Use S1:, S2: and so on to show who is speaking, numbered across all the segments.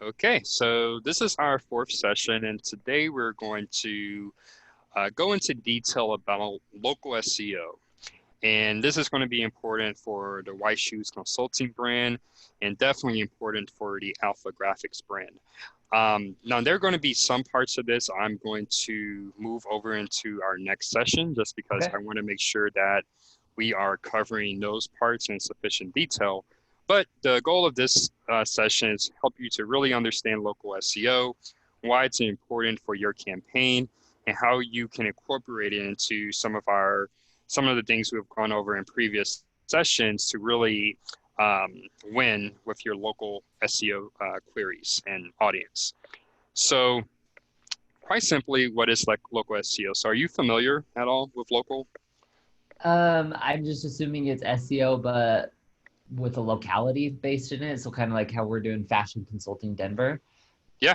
S1: Okay, so this is our fourth session, and today we're going to go into detail about local SEO. And this is going to be important for the White Shoes Consulting brand and definitely important for the Alpha Graphics brand. Now, there are going to be some parts of this I'm going to move over into our next session just because
S2: Okay.
S1: I want to make sure that we are covering those parts in sufficient detail. But the goal of this session is help you to really understand local SEO, why it's important for your campaign, and how you can incorporate it into some of the things we've gone over in previous sessions to really win with your local SEO queries and audience. So, quite simply, what is like local SEO? So, are you familiar at all with local?
S2: I'm just assuming it's SEO, but with a locality based in it. So kind of like how we're doing fashion consulting Denver.
S1: Yeah,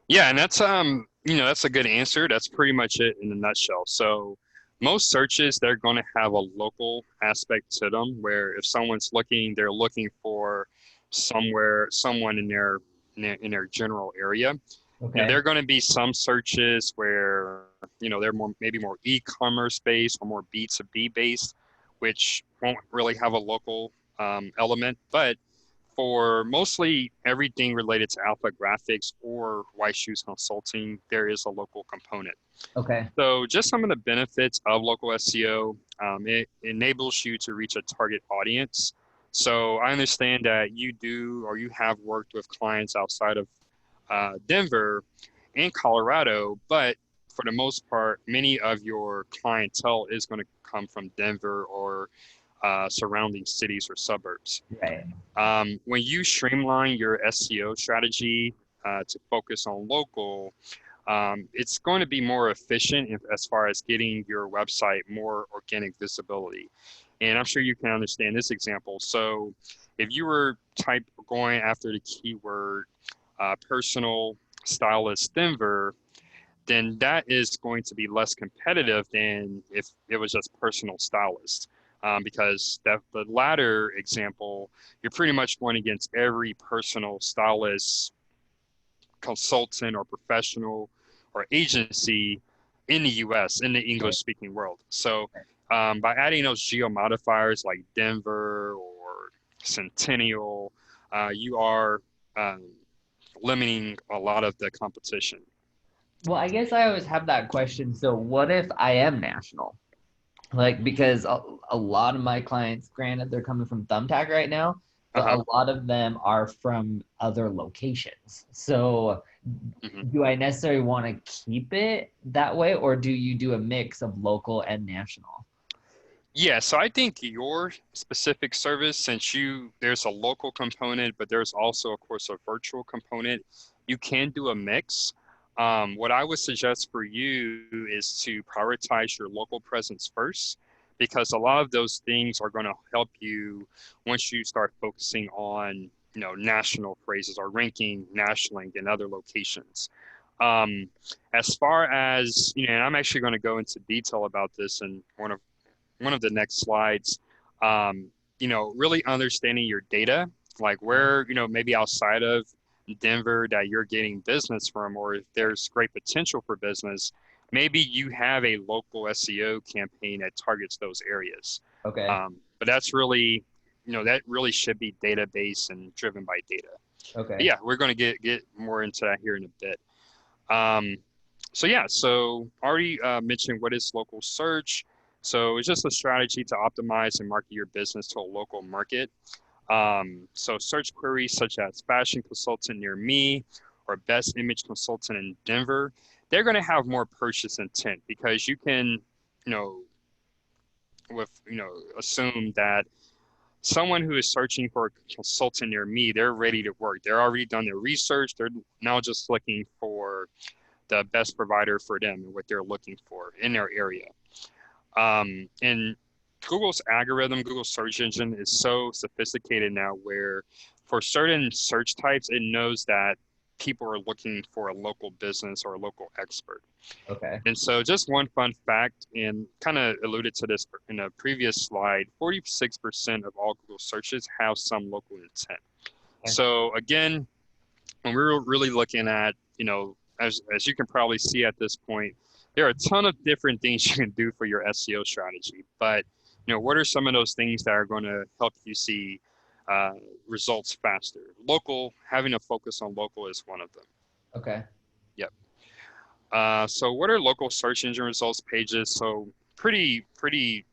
S1: yeah, and that's a good answer. That's pretty much it in a nutshell. So, most searches they're going to have a local aspect to them, where if someone's looking, they're looking for someone in their general area.
S2: Okay.
S1: There are going to be some searches where, they're maybe more e-commerce based or more B2B based, which won't really have a local element. But for mostly everything related to Alpha Graphics or White Shoes Consulting, there is a local component.
S2: Okay.
S1: So just some of the benefits of local SEO, it enables you to reach a target audience. So I understand that you do or you have worked with clients outside of Denver and Colorado, but for the most part, many of your clientele is going to come from Denver or surrounding cities or suburbs.
S2: Right.
S1: When you streamline your SEO strategy to focus on local, it's going to be more efficient as far as getting your website more organic visibility. And I'm sure you can understand this example. So if you were going after the keyword personal stylist Denver, then that is going to be less competitive than if it was just personal stylist. Because the latter example, you're pretty much going against every personal stylist, consultant, or professional or agency in the US, in the
S2: Right.
S1: English speaking world. So by adding those geo modifiers like Denver or Centennial, you are um, limiting a lot of the competition.
S2: Well, I guess I always have that question. So what if I am national? Like, because a lot of my clients, granted, they're coming from Thumbtack right now, but
S1: Uh-huh.
S2: a lot of them are from other locations. So
S1: Mhm.
S2: do I necessarily want to keep it that way, or do you do a mix of local and national?
S1: Yeah, so I think your specific service, since there's a local component, but there's also, of course, a virtual component, you can do a mix. What I would suggest for you is to prioritize your local presence first, because a lot of those things are going to help you once you start focusing on, national phrases or ranking nationally in other locations. Um, as far as, and I'm actually going to go into detail about this in one of the next slides, um, really understanding your data, like where, maybe outside of Denver that you're getting business from, or if there's great potential for business, maybe you have a local SEO campaign that targets those areas.
S2: Okay.
S1: But that's really, that really should be database and driven by data. But
S2: Okay.
S1: yeah, we're going to get more into that here in a bit. Um, so yeah, so already mentioned what is local search. So it's just a strategy to optimize and market your business to a local market. So search queries such as fashion consultant near me or best image consultant in Denver, they're going to have more purchase intent because you can, you know, assume that someone who is searching for a consultant near me, they're ready to work. They're already done their research. They're now just looking for the best provider for them and what they're looking for in their area. And Google's algorithm, Google search engine is so sophisticated now where for certain search types, it knows that people are looking for a local business or a local expert.
S2: Okay.
S1: And so just one fun fact, and kind of alluded to this in a previous slide, 46% of all Google searches have some local intent.
S2: Okay.
S1: So again, when we're really looking at, as you can probably see at this point, there are a ton of different things you can do for your SEO strategy. But, what are some of those things that are going to help you see uh, results faster? Having a focus on local is one of them.
S2: Okay.
S1: Yep. So what are local search engine results pages? So pretty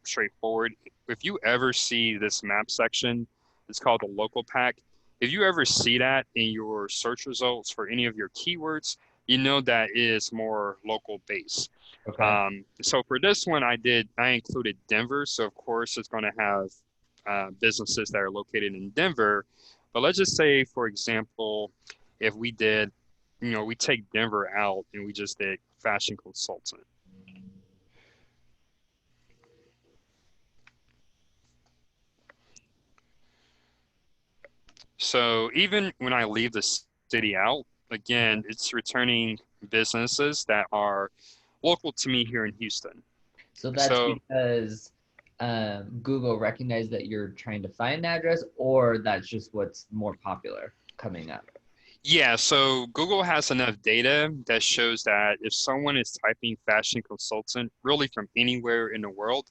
S1: straightforward. If you ever see this map section, it's called the local pack. If you ever see that in your search results for any of your keywords, you know that is more local based.
S2: Okay.
S1: So for this one, I included Denver. So of course it's going to have businesses that are located in Denver. But let's just say, for example, if we take Denver out and we just did fashion consultant. So even when I leave the city out, again, it's returning businesses that are local to me here in Houston.
S2: So that's
S1: So
S2: because Google recognized that you're trying to find an address, or that's just what's more popular coming up.
S1: yeah, so Google has enough data that shows that if someone is typing fashion consultant really from anywhere in the world,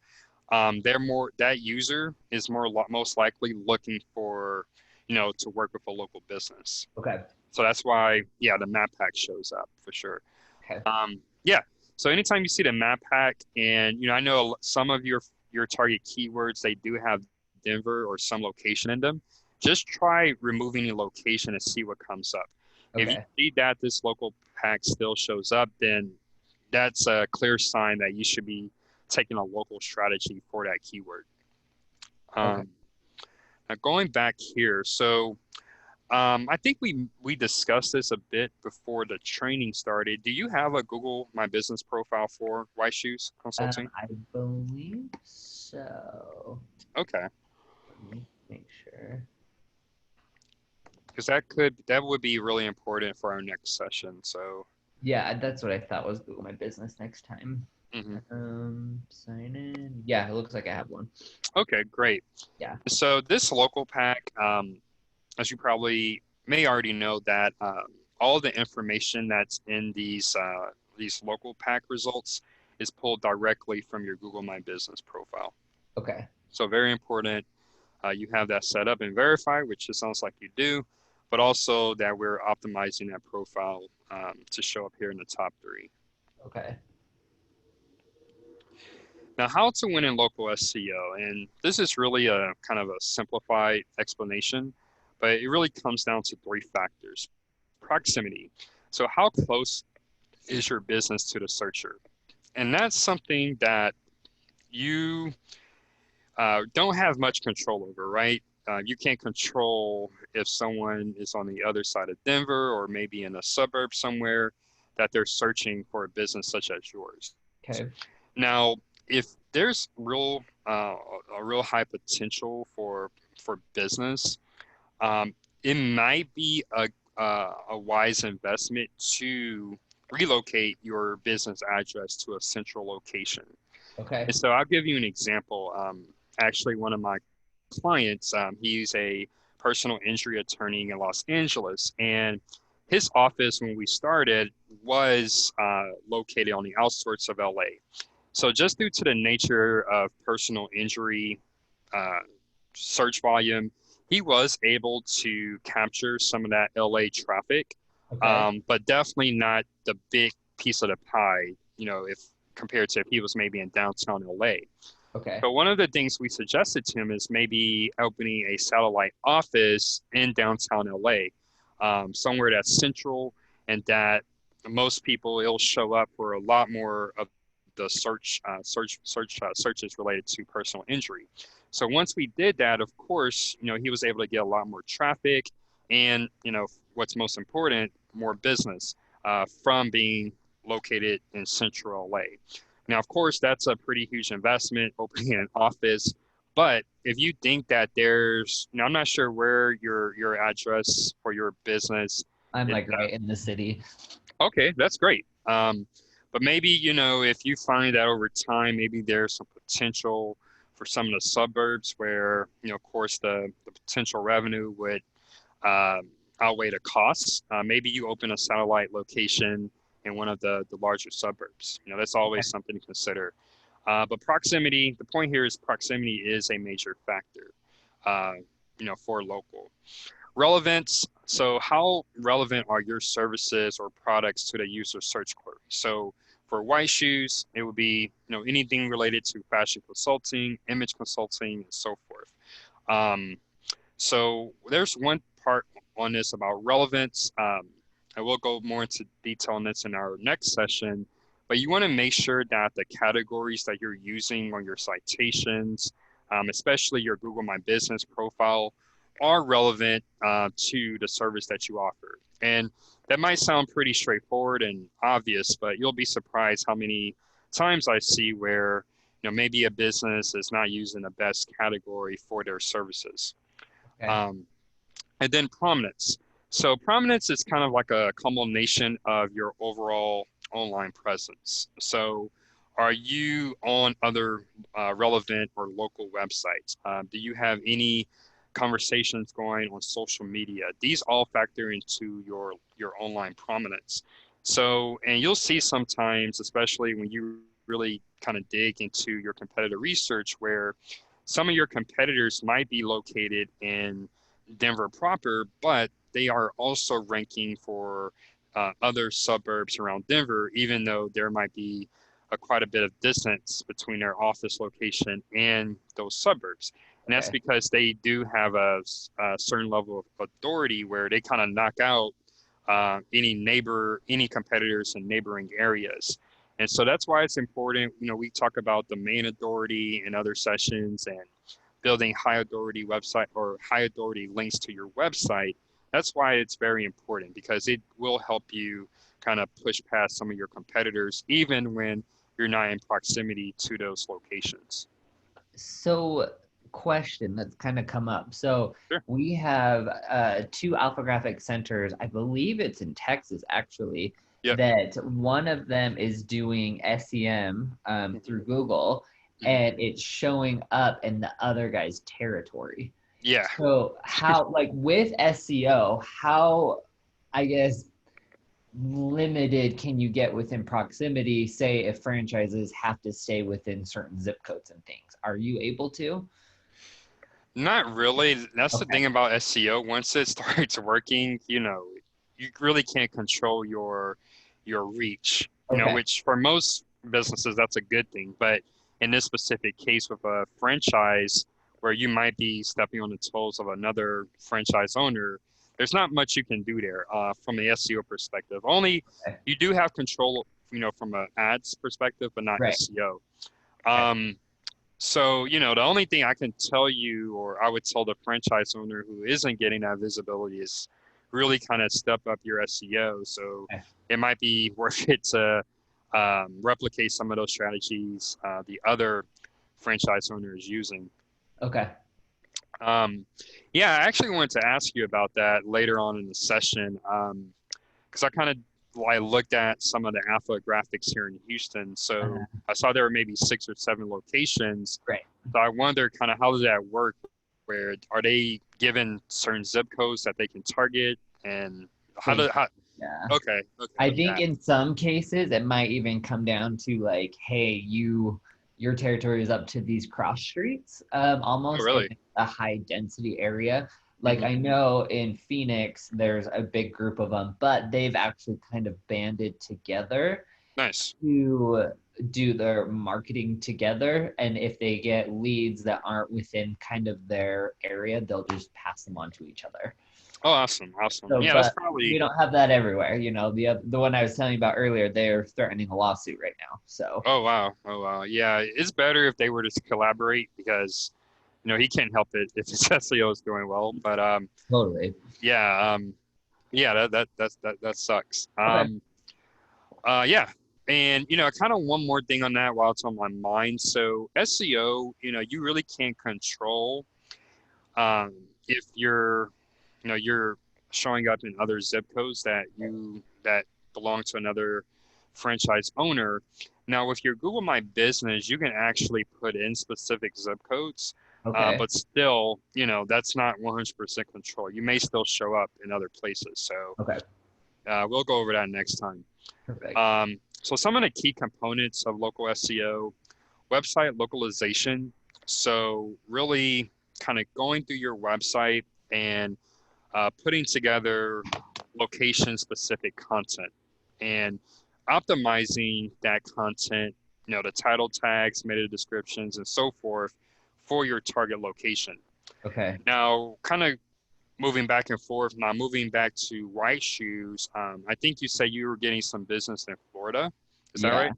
S1: that user is most likely looking for, to work with a local business.
S2: Okay.
S1: So that's why, yeah, the map pack shows up for sure.
S2: Okay.
S1: Yeah. So anytime you see the map pack, and I know some of your target keywords, they do have Denver or some location in them. Just try removing the location and see what comes up. If you
S2: Okay.
S1: see that this local pack still shows up, then that's a clear sign that you should be taking a local strategy for that keyword.
S2: Okay.
S1: Um, Now going back here, so I think we discussed this a bit before the training started. Do you have a Google My Business profile for White Shoes Consulting?
S2: I believe so.
S1: Okay,
S2: Let me make sure.
S1: because that would be really important for our next session. So,
S2: Yeah, that's what I thought was Google My Business next time.
S1: mhm.
S2: Sign in. Yeah, it looks like I have one.
S1: Okay, great.
S2: Yeah.
S1: So this local pack, as you probably may already know, that all the information that's in these local pack results is pulled directly from your Google My Business profile.
S2: Okay.
S1: So very important. You have that set up and verified, which it sounds like you do, but also that we're optimizing that profile to show up here in the top three.
S2: Okay.
S1: Now, how to win in local SEO, and this is really a kind of a simplified explanation, but it really comes down to three factors. Proximity. So how close is your business to the searcher? And that's something that you don't have much control over, right? You can't control if someone is on the other side of Denver or maybe in a suburb somewhere that they're searching for a business such as yours.
S2: Okay.
S1: Now, if there's a real high potential for business, it might be a wise investment to relocate your business address to a central location.
S2: Okay.
S1: And so I'll give you an example. Actually, one of my clients, he's a personal injury attorney in Los Angeles, and his office when we started was located on the outskirts of LA. So just due to the nature of personal injury uh, search volume, he was able to capture some of that LA traffic,
S2: Okay.
S1: but definitely not the big piece of the pie, if compared to if he was maybe in downtown LA.
S2: Okay.
S1: But one of the things we suggested to him is maybe opening a satellite office in downtown LA, somewhere that's central and that most people it'll show up for a lot more of the searches related to personal injury. So once we did that, of course, he was able to get a lot more traffic and, what's most important, more business from being located in central LA. Now, of course, that's a pretty huge investment opening an office. But if you think that I'm not sure where your address for your business
S2: I'm
S1: is
S2: like right in the city.
S1: Okay, that's great. But maybe, if you find that over time, maybe there's some potential for some of the suburbs where, of course, the potential revenue would outweigh the costs. Maybe you open a satellite location in one of the larger suburbs. That's
S2: Okay.
S1: always something to consider. But proximity, the point here is proximity is a major factor, uh, for local. Relevance. So how relevant are your services or products to the user search query? So for white shoes, it would be, anything related to fashion consulting, image consulting, and so forth. Um, so there's one part on this about relevance. I will go more into detail on this in our next session, but you want to make sure that the categories that you're using on your citations, especially your Google My Business profile, are relevant to the service that you offer. And that might sound pretty straightforward and obvious, but you'll be surprised how many times I see where maybe a business is not using the best category for their services.
S2: Okay.
S1: Um, and then prominence. So prominence is kind of like a culmination of your overall online presence. So are you on other relevant or local websites? Do you have any conversations going on social media? These all factor into your online prominence. So, and you'll see sometimes, especially when you really kind of dig into your competitor research, where some of your competitors might be located in Denver proper, but they are also ranking for other suburbs around Denver, even though there might be quite a bit of distance between their office location and those suburbs. And that's
S2: Okay.
S1: because they do have a certain level of authority where they kind of knock out any competitors in neighboring areas. And so that's why it's important. We talk about domain authority in other sessions and building high authority website or high authority links to your website. That's why it's very important because it will help you kind of push past some of your competitors, even when you're not in proximity to those locations.
S2: So, question that's kind of come up. So,
S1: Sure.
S2: we have two alphographic centers. I believe it's in Texas, actually,
S1: Yep.
S2: that one of them is doing SEM
S1: Hmm.
S2: through Google,
S1: Hmm.
S2: and it's showing up in the other guy's territory.
S1: Yeah.
S2: So, how, like with SEO, how, I guess, limited can you get within proximity, say if franchises have to stay within certain zip codes and things? Are you able to?
S1: Not really. That's the
S2: Okay.
S1: thing about SEO. Once it starts working, you really can't control your reach,
S2: Okay.
S1: which for most businesses that's a good thing. But in this specific case with a franchise where you might be stepping on the toes of another franchise owner, there's not much you can do there from the SEO perspective. Only
S2: Okay.
S1: you do have control, from an ads perspective, but not
S2: Right.
S1: SEO.
S2: Okay.
S1: Um, so, the only thing I can tell you, or I would tell the franchise owner who isn't getting that visibility, is really kind of step up your SEO. So
S2: Okay.
S1: it might be worth it to replicate some of those strategies the other franchise owner is using.
S2: Okay.
S1: Um, yeah, I actually wanted to ask you about that later on in the session because I looked at some of the alpha graphics here in Houston. So
S2: Uh,
S1: I saw there were maybe 6 or 7 locations.
S2: great.
S1: So I wonder kind of how does that work? Where are they given certain zip codes that they can target, and how
S2: Think.
S1: do how?
S2: Yeah.
S1: Okay, okay,
S2: I think
S1: yeah,
S2: in some cases it might even come down to like, hey, your territory is up to these cross streets,
S1: oh
S2: almost if
S1: really?
S2: it's a high density area. Like
S1: Hmm.
S2: I know in Phoenix there's a big group of them, but they've actually kind of banded together
S1: Nice.
S2: to do their marketing together. And if they get leads that aren't within kind of their area, they'll just pass them on to each other.
S1: Oh, awesome, awesome.
S2: So,
S1: Yeah, that's
S2: but we
S1: probably.
S2: don't have that everywhere. The one I was telling you about earlier, they're threatening a lawsuit right now. So
S1: Oh wow, oh wow. Yeah, it's better if they were to collaborate because he can't help it if his SEO is doing well. But
S2: totally.
S1: yeah, yeah, that sucks.
S2: Okay.
S1: Yeah. And, kind of one more thing on that while it's on my mind. So SEO, you really can't control um, if you're showing up in other zip codes that belong to another franchise owner. Now, with your Google My Business, you can actually put in specific zip codes.
S2: Okay.
S1: But still, that's not 100% control. You may still show up in other places. So
S2: Okay.
S1: we'll go over that next time.
S2: Perfect.
S1: So some of the key components of local SEO, website localization. So really kind of going through your website and putting together location-specific content and optimizing that content, the title tags, meta descriptions, and so forth for your target location.
S2: Okay.
S1: Now, kind of moving back and forth, now moving back to white shoes, I think you said you were getting some business in Florida. Is that
S2: Yeah.
S1: right?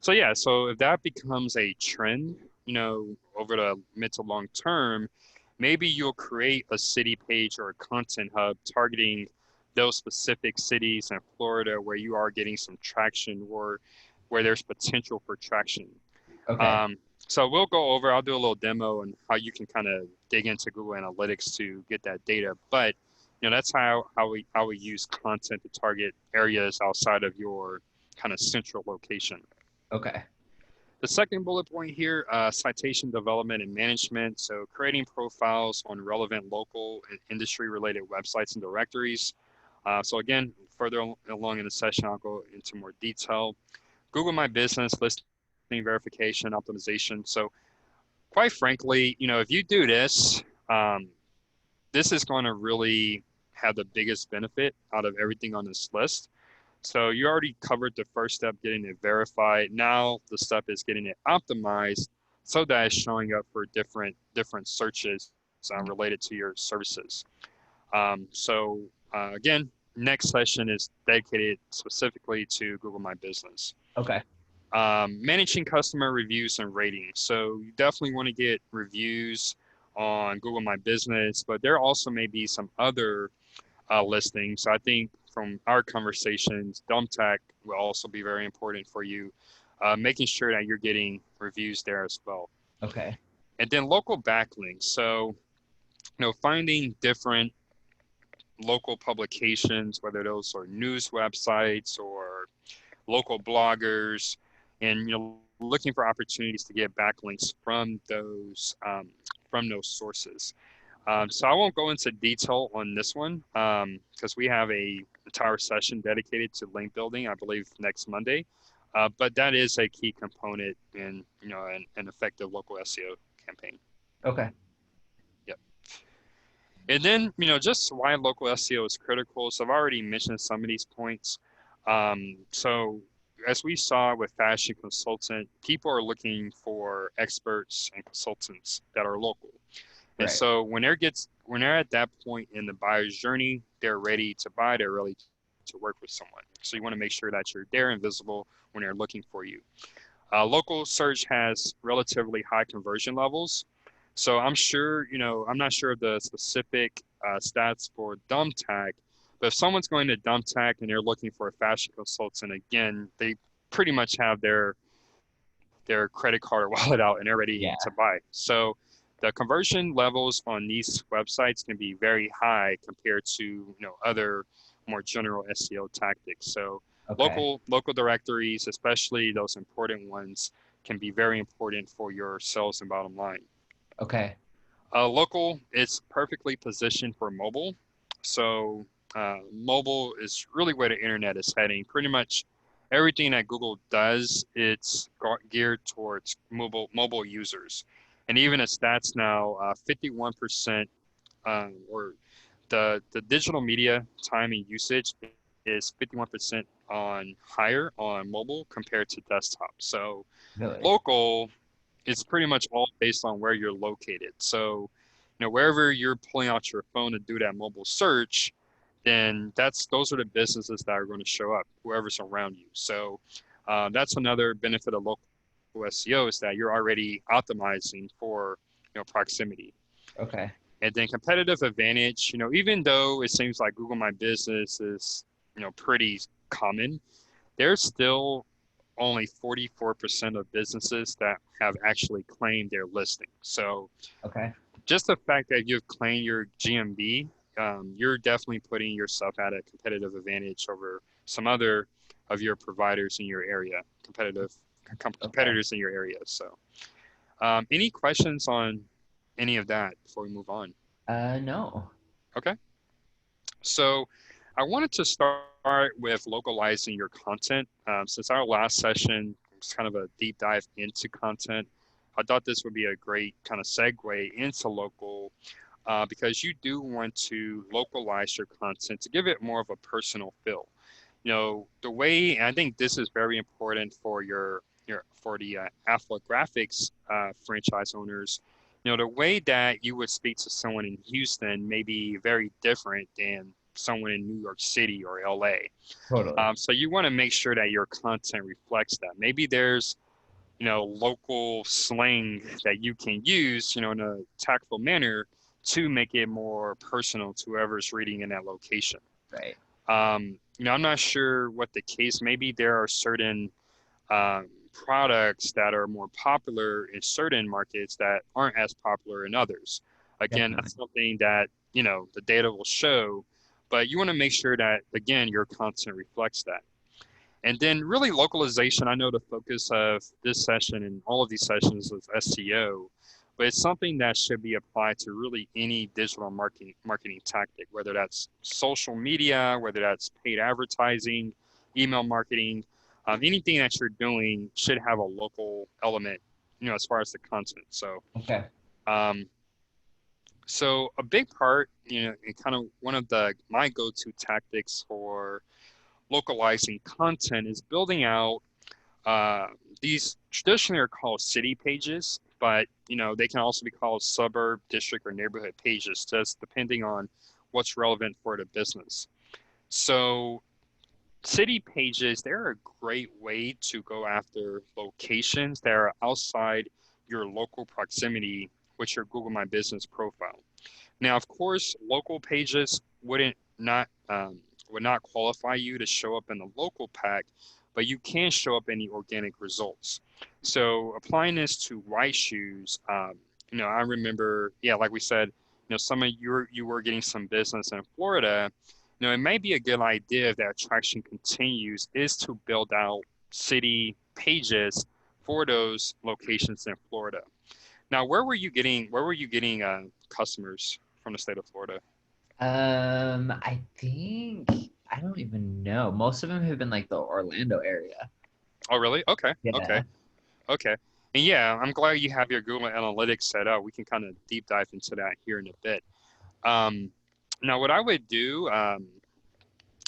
S1: So yeah, so if that becomes a trend, over the mid to long term, maybe you'll create a city page or a content hub targeting those specific cities in Florida where you are getting some traction or where there's potential for traction.
S2: Okay.
S1: Um, so we'll go over, I'll do a little demo and how you can kind of dig into Google Analytics to get that data. But that's how we use content to target areas outside of your kind of central location.
S2: Okay.
S1: The second bullet point here, citation development and management. So creating profiles on relevant local and industry-related websites and directories. So again, further along in the session, I'll go into more detail. Google My Business, listing verification, optimization. So quite frankly, if you do this, this is going to really have the biggest benefit out of everything on this list. So you already covered the first step, getting it verified. Now the step is getting it optimized so that it's showing up for different searches related to your services. Again, next session is dedicated specifically to Google My Business.
S2: Okay.
S1: Managing customer reviews and ratings. So you definitely want to get reviews on Google My Business, but there also may be some other listings. So I think from our conversations, Thumbtack will also be very important for you, making sure that you're getting reviews there as well.
S2: Okay.
S1: And then local backlinks. So, finding different local publications, whether those are news websites or local bloggers, and looking for opportunities to get backlinks from those sources. So I won't go into detail on this one because we have a entire session dedicated to link building, I believe, next Monday. But that is a key component in an effective local SEO campaign.
S2: Okay.
S1: Yep. And then just why local SEO is critical. So I've already mentioned some of these points. So as we saw with fashion consultant, people are looking for experts and consultants that are local. And
S2: Right.
S1: so when they're at that point in the buyer's journey, they're ready to buy, they're ready to work with someone. So you want to make sure that you're there and visible when they're looking for you. Local search has relatively high conversion levels. So I'm not sure of the specific stats for Thumbtack, but if someone's going to Thumbtack and they're looking for a fashion consultant, again, they pretty much have their credit card or wallet out and they're ready
S2: Yeah.
S1: to buy. So the conversion levels on these websites can be very high compared to other more general SEO tactics. So
S2: Okay.
S1: local directories, especially those important ones, can be very important for your sales and bottom line.
S2: Okay.
S1: Local is perfectly positioned for mobile. So mobile is really where the internet is heading. Pretty much everything that Google does, it's geared towards mobile users. And even the stats now, 51% or the digital media time and usage is 51% on higher on mobile compared to desktop. So
S2: Really.
S1: local, it's pretty much all based on where you're located. So, wherever you're pulling out your phone to do that mobile search, then those are the businesses that are going to show up, whoever's around you. So that's another benefit of local SEO is that you're already optimizing for proximity.
S2: Okay.
S1: And then competitive advantage, even though it seems like Google My Business is pretty common, there's still only 44% of businesses that have actually claimed their listing. So
S2: Okay.
S1: just the fact that you've claimed your GMB, you're definitely putting yourself at a competitive advantage over some other of your providers in your area,
S2: Okay.
S1: competitors in your area. So any questions on any of that before we move on?
S2: No.
S1: Okay. So I wanted to start with localizing your content. Since our last session was kind of a deep dive into content, I thought this would be a great kind of segue into local because you do want to localize your content to give it more of a personal feel. The way, and I think this is very important for your for the Alpha Graphics franchise owners. The way that you would speak to someone in Houston may be very different than someone in New York City or LA.
S2: Totally.
S1: So you want to make sure that your content reflects that. Maybe there's local slang that you can use, in a tactful manner to make it more personal to whoever's reading in that location.
S2: Right.
S1: I'm not sure what the case. Maybe there are certain products that are more popular in certain markets that aren't as popular in others. Again,
S2: Definitely.
S1: that's something that, the data will show, but you want to make sure that, again, your content reflects that. And then really localization, I know the focus of this session and all of these sessions is SEO, but it's something that should be applied to really any digital marketing tactic, whether that's social media, whether that's paid advertising, email marketing, anything that you're doing should have a local element, as far as the content.
S2: Okay.
S1: Um, so a big part, and kind of one of my go-to tactics for localizing content is building out uh, these traditionally are called city pages, but they can also be called suburb, district, or neighborhood pages, just depending on what's relevant for the business. So city pages, they're a great way to go after locations that are outside your local proximity with your Google My Business profile. Now, of course, local pages would not qualify you to show up in the local pack, but you can show up in the organic results. So applying this to white shoes, I remember, yeah, like we said, some of you were getting some business in Florida. It may be a good idea if that traction continues is to build out city pages for those locations in Florida. Now, where were you getting customers from the state of Florida?
S2: I think I don't even know. Most of them have been like the Orlando area.
S1: Oh, really? Okay, okay,
S2: Yeah.
S1: okay. And yeah, I'm glad you have your Google Analytics set up. We can kind of deep dive into that here in a bit. Um, Now, what I would do,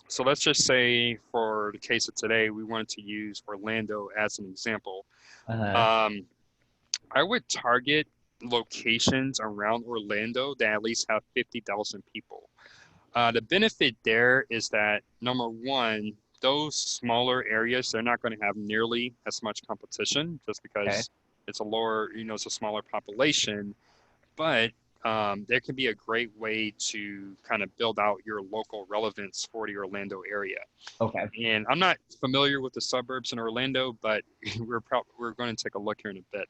S1: so let's just say for the case of today, we wanted to use Orlando as an example.
S2: Uh-huh.
S1: Um, I would target locations around Orlando that at least have 50,000 people. The benefit there is that number one, those smaller areas, they're not going to have nearly as much competition just
S2: Okay.
S1: because it's a smaller population. But there can be a great way to kind of build out your local relevance for the Orlando area.
S2: Okay.
S1: And I'm not familiar with the suburbs in Orlando, but we're going to take a look here in a bit.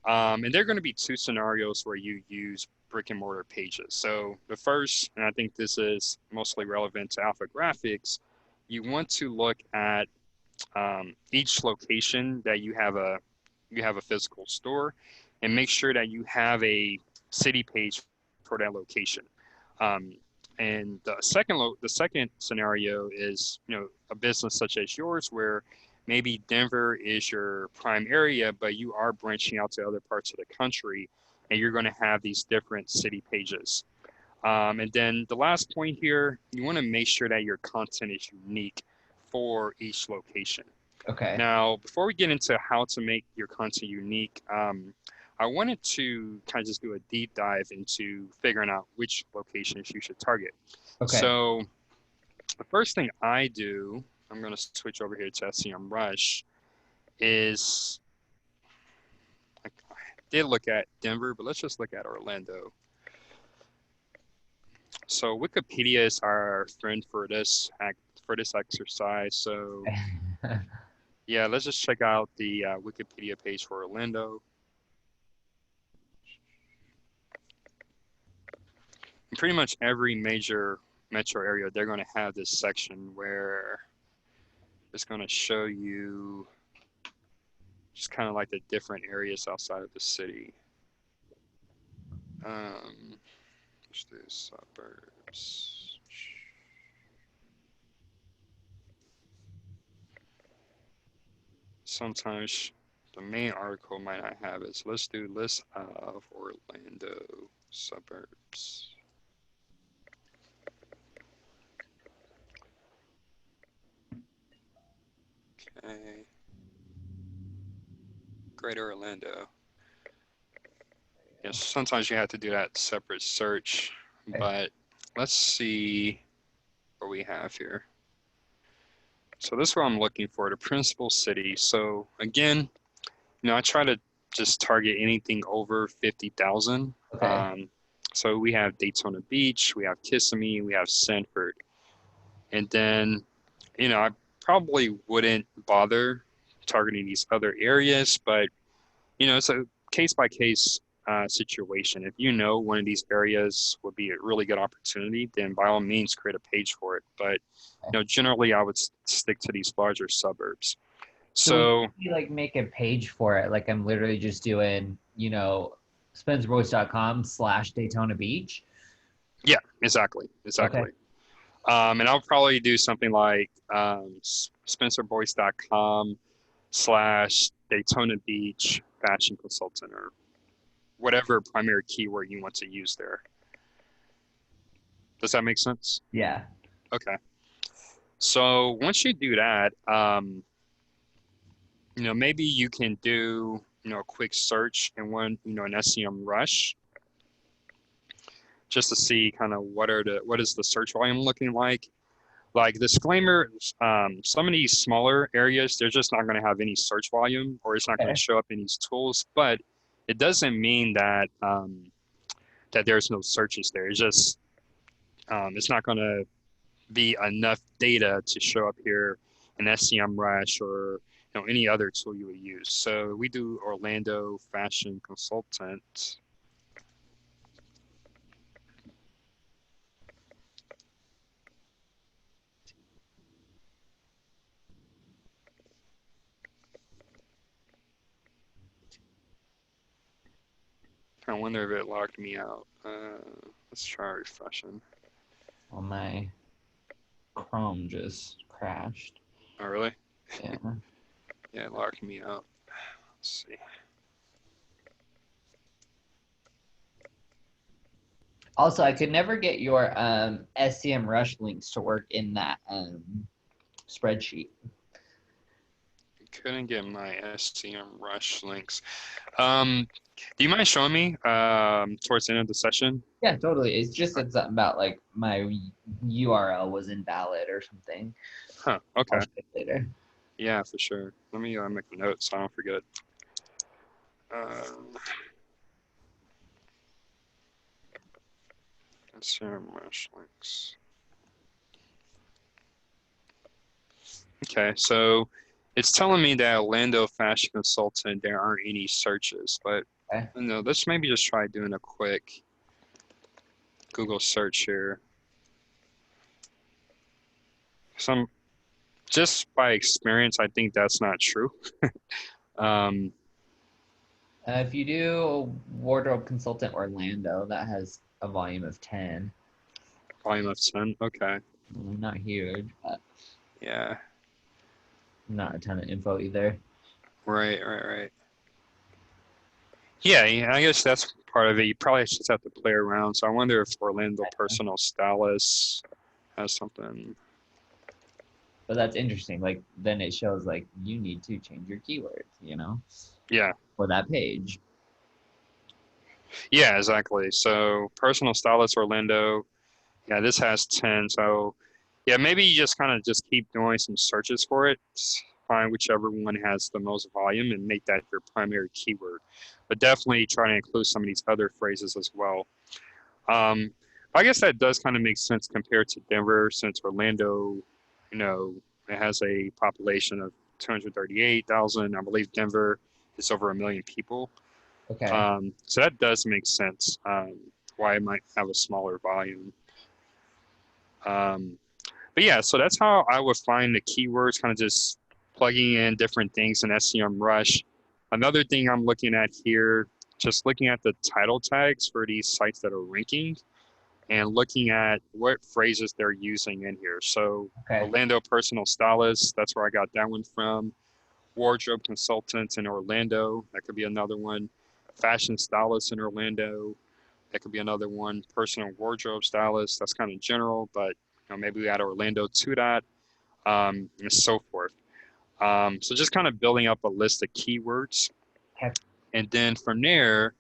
S1: And there are going to be two scenarios where you use brick and mortar pages. So the first, and I think this is mostly relevant to Alpha Graphics, you want to look at each location that you have a physical store, and make sure that you have a city page for that location. Um, and the second scenario is a business such as yours where maybe Denver is your prime area, but you are branching out to other parts of the country, and you're going to have these different city pages. And then the last point here, you want to make sure that your content is unique for each location.
S2: Okay.
S1: Now, before we get into how to make your content unique, I wanted to kind of just do a deep dive into figuring out which locations you should target.
S2: Okay.
S1: So the first thing I do, I'm going to switch over here to SEM Rush, is I did look at Denver, but let's just look at Orlando. So Wikipedia is our friend for this exercise. So yeah, let's just check out the Wikipedia page for Orlando. In pretty much every major metro area, they're going to have this section where it's going to show you just kind of like the different areas outside of the city. Let's do suburbs. Sometimes the main article might not have it. So let's do list of Orlando suburbs. Okay. Greater Orlando. Yes, sometimes you have to do that separate search, but let's see what we have here. So this is what I'm looking for, the principal city. So again, I try to just target anything over 50,000.
S2: Okay.
S1: So we have Daytona Beach, we have Kissimmee, we have Sanford. And then, I probably wouldn't bother targeting these other areas, but, it's a case by case situation. If you know one of these areas would be a really good opportunity, then by all means create a page for it. But, generally I would stick to these larger suburbs.
S2: So would
S1: So
S2: you like make a page for it? Like I'm literally just doing, spencerboyce.com/Daytona Beach.
S1: yeah, exactly.
S2: Okay.
S1: And I'll probably do something like spencerboyce.com/Daytona Beach fashion consultant or whatever primary keyword you want to use there. Does that make sense?
S2: Yeah.
S1: Okay. So once you do that, maybe you can do, a quick search in an SEM rush just to see kind of what is the search volume looking like. Like disclaimer, some of these smaller areas, they're just not going to have any search volume or it's not going to
S2: Okay.
S1: show up in these tools, but it doesn't mean that that there's no searches there. It's just it's not going to be enough data to show up here in SEMrush or any other tool you would use. So we do Orlando Fashion Consultant. I wonder if it locked me out. Let's try refreshing.
S2: Well, my Chrome just crashed.
S1: Oh, really?
S2: Yeah.
S1: Yeah, it locked me out. Let's see.
S2: Also, I could never get your SEMrush links to work in that spreadsheet.
S1: Couldn't get my SEMrush links. Do you mind showing me towards the end of the session?
S2: Yeah, totally. It's just said something about like my URL was invalid or something.
S1: Huh.
S2: I'll
S1: Okay.
S2: show it later.
S1: Yeah, for sure. Let me make a note so I don't forget. SEMrush links. Okay, so it's telling me that Orlando Fashion Consultant, there aren't any searches, but
S2: Okay.
S1: let's maybe just try doing a quick Google search here. Just by experience, I think that's not true. Um,
S2: If you do wardrobe consultant Orlando, that has a volume of 10.
S1: volume of 10. Okay.
S2: Not huge, but
S1: Yeah.
S2: not a ton of info either.
S1: Right. Yeah, I guess that's part of it. You probably just have to play around. So I wonder if Orlando Personal Stylist has something.
S2: But that's interesting. Like then it shows like you need to change your keywords,
S1: Yeah.
S2: for that page.
S1: Yeah, exactly. So Personal Stylist Orlando. Yeah, this has 10. So yeah, maybe you just kind of just keep doing some searches for it. Find whichever one has the most volume and make that your primary keyword. But definitely try to include some of these other phrases as well. Um, I guess that does kind of make sense compared to Denver, since Orlando, it has a population of 238,000. I believe Denver is over 1 million people.
S2: Okay.
S1: So that does make sense why it might have a smaller volume. But yeah, so that's how I would find the keywords, kind of just plugging in different things in SEMrush. Another thing I'm looking at here, just looking at the title tags for these sites that are ranking and looking at what phrases they're using in here. So
S2: Okay.
S1: Orlando personal stylist, that's where I got that one from. Wardrobe consultants in Orlando, that could be another one. Fashion stylist in Orlando, that could be another one. Personal wardrobe stylist, that's kind of general, but maybe we add Orlando to that, and so forth. So just kind of building up a list of keywords.
S2: Okay.
S1: And then from there,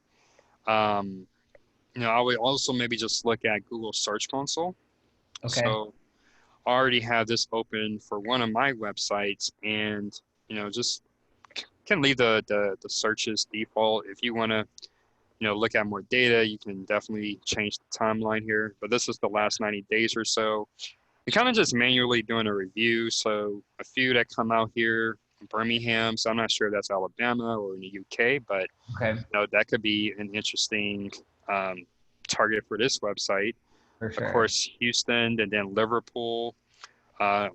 S1: um, I would also maybe just look at Google Search Console.
S2: Okay.
S1: So I already have this open for one of my websites, and just can leave the searches default. If you want to look at more data, you can definitely change the timeline here. But this is the last 90 days or so. You're kind of just manually doing a review. So a few that come out here in Birmingham. So I'm not sure if that's Alabama or in the UK, but
S2: Okay.
S1: that could be an interesting um, target for this website.
S2: For
S1: Of
S2: sure.
S1: course, Houston and then Liverpool,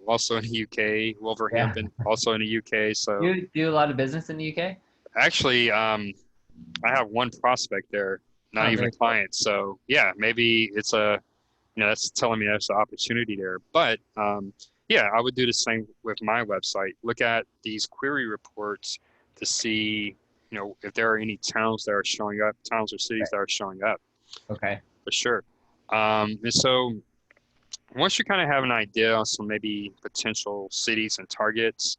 S1: also in the UK,
S2: Yeah.
S1: Wolverhampton, also in the UK. So
S2: You do a lot of business in the UK?
S1: actually, I have one prospect there, not
S2: Oh,
S1: even a
S2: very cool.
S1: client. So yeah, maybe it's that's telling me there's an opportunity there. But yeah, I would do the same with my website. Look at these query reports to see, if there are any towns that are showing up, towns or cities
S2: Right.
S1: that are showing up
S2: Okay.
S1: for sure. And so once you kind of have an idea on some maybe potential cities and targets,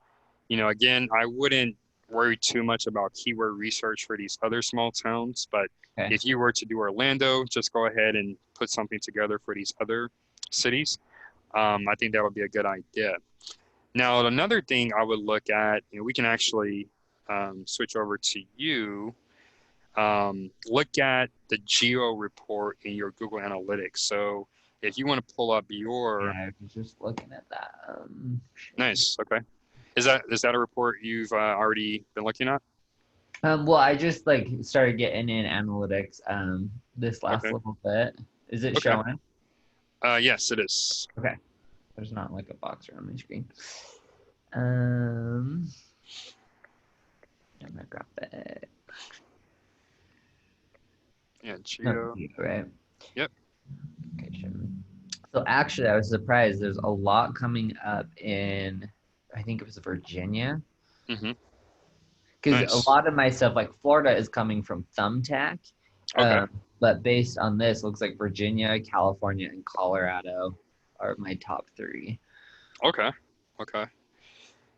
S1: again, I wouldn't worry too much about keyword research for these other small towns. But
S2: Okay.
S1: if you were to do Orlando, just go ahead and put something together for these other cities. I think that would be a good idea. Now, another thing I would look at, we can actually switch over to you. Look at the geo report in your Google Analytics. So if you want to pull up
S2: Yeah,
S1: your,
S2: I was just looking at that.
S1: nice, okay. Is that a report you've already been looking at?
S2: Well, I just like started getting in analytics this last
S1: Okay.
S2: little bit. Is it
S1: Okay.
S2: showing?
S1: Yes, it is.
S2: Okay. There's not like a box around my screen. Um, demographic.
S1: Yeah,
S2: No,
S1: geo.
S2: right?
S1: Yep.
S2: Location. So actually, I was surprised. There's a lot coming up in, I think it was Virginia,
S1: Mm-hmm.
S2: because a
S1: Nice.
S2: lot of my stuff, like Florida, is coming from Thumbtack.
S1: Okay.
S2: But based on this, looks like Virginia, California, and Colorado are my top three.
S1: Okay. Okay.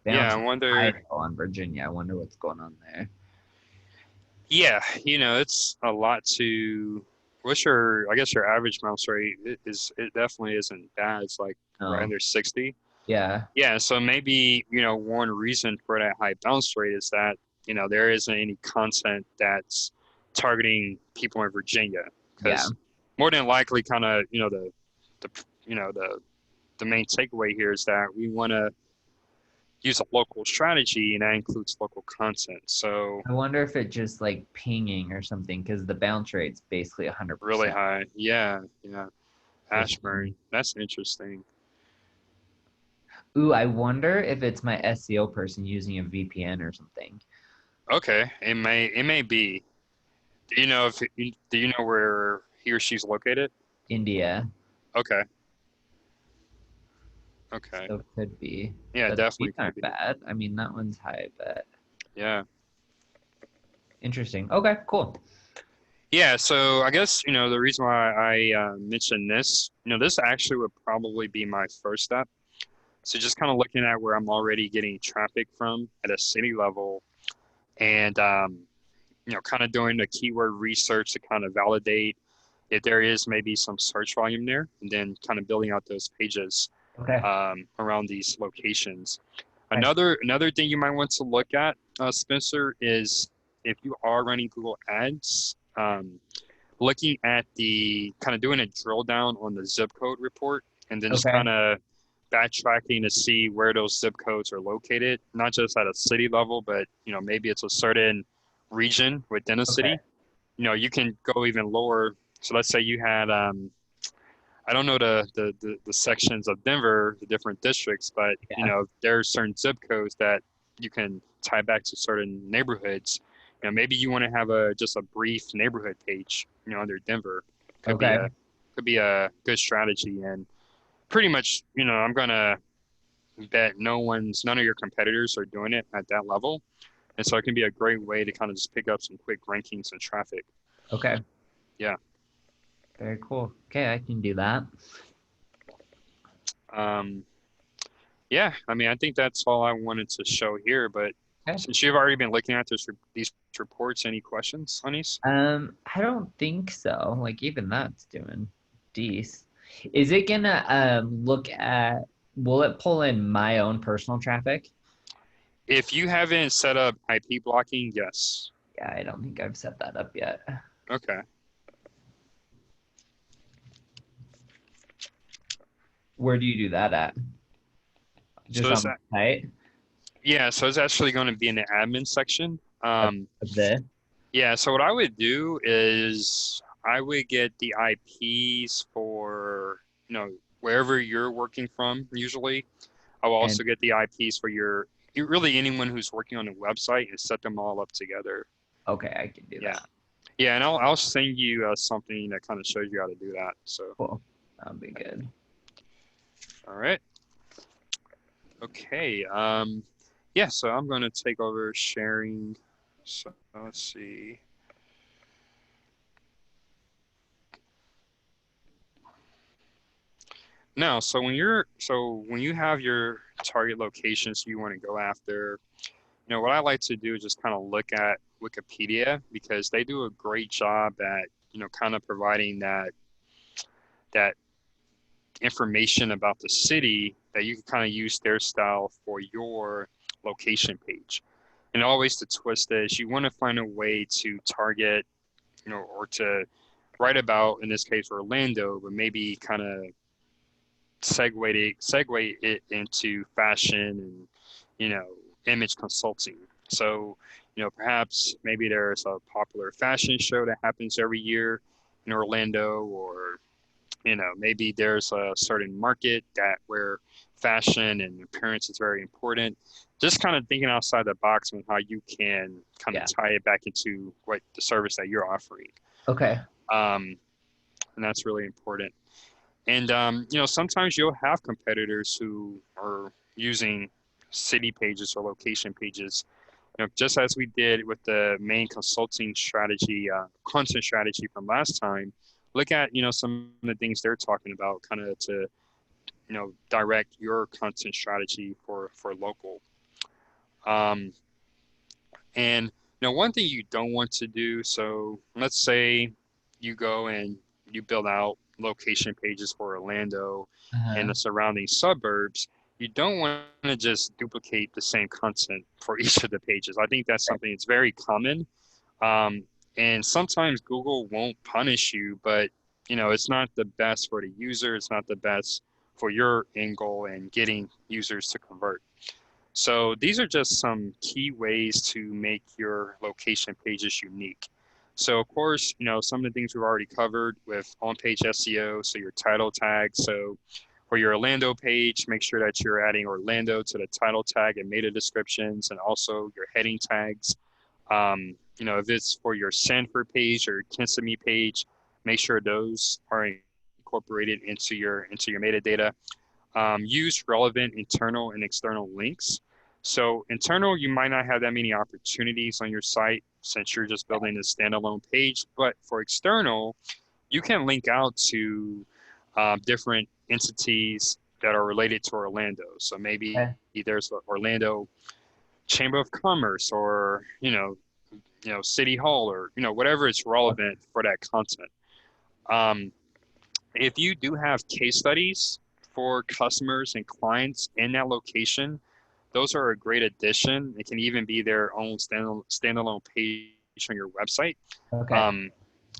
S1: Yeah, I
S2: Bouncing high
S1: wonder.
S2: though on Virginia. I wonder what's going on there.
S1: Yeah, it's a lot to. I guess your average mouse rate it definitely isn't bad. It's like right
S2: Oh,
S1: under 60.
S2: yeah,
S1: Yeah, so maybe, one reason for that high bounce rate is that, there isn't any content that's targeting people in Virginia.
S2: yeah.
S1: Because more than likely, kind of, the, the main takeaway here is that we want to use a local strategy, and that includes local content. So
S2: I wonder if it just like pinging or something, because the bounce rate's basically
S1: really
S2: 100%
S1: high. Yeah, yeah.
S2: for some.
S1: Ashburn, that's interesting.
S2: Ooh, I wonder if it's my SEO person using a VPN or something.
S1: Okay, it may be. Do you know where he or she's located?
S2: India,
S1: Okay. Okay.
S2: so it could be.
S1: Yeah,
S2: But these
S1: definitely could
S2: aren't
S1: be.
S2: bad. I mean, that one's high, but
S1: Yeah.
S2: interesting. Okay, cool.
S1: Yeah, so I guess, the reason why I mentioned this, this actually would probably be my first step. So just kind of looking at where I'm already getting traffic from at a city level and, kind of doing the keyword research to kind of validate if there is maybe some search volume there, and then kind of building out those pages
S2: Okay.
S1: around these locations.
S2: Okay.
S1: Another thing you might want to look at, Spencer, is if you are running Google Ads, looking at the kind of doing a drill down on the zip code report, and then just
S2: Okay.
S1: kind of backtracking to see where those zip codes are located, not just at a city level, but maybe it's a certain region within a
S2: Okay.
S1: city. You can go even lower. So let's say you had I don't know the sections of Denver, the different districts, but
S2: Yeah.
S1: there are certain zip codes that you can tie back to certain neighborhoods. maybe you want to have just a brief neighborhood page, under Denver. Could be
S2: Okay.
S1: a could be a good strategy. And pretty much, I'm gonna bet none of your competitors are doing it at that level. And so it can be a great way to kind of just pick up some quick rankings and traffic.
S2: Okay.
S1: Yeah.
S2: Very cool. Okay, I can do that.
S1: Um, yeah, I mean, I think that's all I wanted to show here. But
S2: Okay.
S1: since you've already been looking at these reports, any questions on these?
S2: I don't think so. Like even that's doing decent. Is it gonna look at, will it pull in my own personal traffic?
S1: If you haven't set up IP blocking, yes.
S2: Yeah, I don't think I've set that up yet.
S1: Okay.
S2: Where do you do that at?
S1: So
S2: Just on the site
S1: yeah, so it's actually going to be in the admin section.
S2: of this?
S1: Yeah, so what I would do is I would get the IPs for, wherever you're working from usually. I will
S2: And
S1: also get the IPs for really anyone who's working on a website and set them all up together.
S2: okay, I can do
S1: Yeah.
S2: that.
S1: Yeah, and I'll send you something that kind of shows you how to do that. So,
S2: Cool. That'll be good.
S1: all right. Okay. Yeah, so I'm going to take over sharing. So let's see. Now, so when you have your target locations you want to go after, what I like to do is just kind of look at Wikipedia because they do a great job at, kind of providing that information about the city that you can kind of use their style for your location page. And always the twist is you want to find a way to target, or to write about, in this case, Orlando, but maybe kind of segue it into fashion and, image consulting. So, perhaps maybe there's a popular fashion show that happens every year in Orlando, or maybe there's a certain market where fashion and appearance is very important. Just kind of thinking outside the box on how you can kind of
S2: Yeah.
S1: tie it back into what the service that you're offering.
S2: Okay.
S1: Um, and that's really important. And sometimes you'll have competitors who are using city pages or location pages. Just as we did with the main consulting strategy, content strategy from last time. Look at some of the things they're talking about, kind of to direct your content strategy for local. Um, and one thing you don't want to do. So let's say you go and you build out location pages for Orlando and
S2: Uh-huh.
S1: the surrounding suburbs. You don't want to just duplicate the same content for each of the pages. I think that's something that's very common. Um, and sometimes Google won't punish you, but it's not the best for the user. It's not the best for your end goal and getting users to convert. So these are just some key ways to make your location pages unique. So of course, some of the things we've already covered with on-page SEO, so your title tag. So for your Orlando page, make sure that you're adding Orlando to the title tag and meta descriptions, and also your heading tags. If it's for your Sanford page or Kissimmee page, make sure those are incorporated into your metadata. Use relevant internal and external links. So internal, you might not have that many opportunities on your site since you're just building a standalone page. But for external, you can link out to different entities that are related to Orlando. So maybe
S2: Okay.
S1: there's the Orlando Chamber of Commerce, or City Hall, or whatever is relevant for that content. Um, if you do have case studies for customers and clients in that location, those are a great addition. It can even be their own standalone page on your website.
S2: Okay.
S1: Um,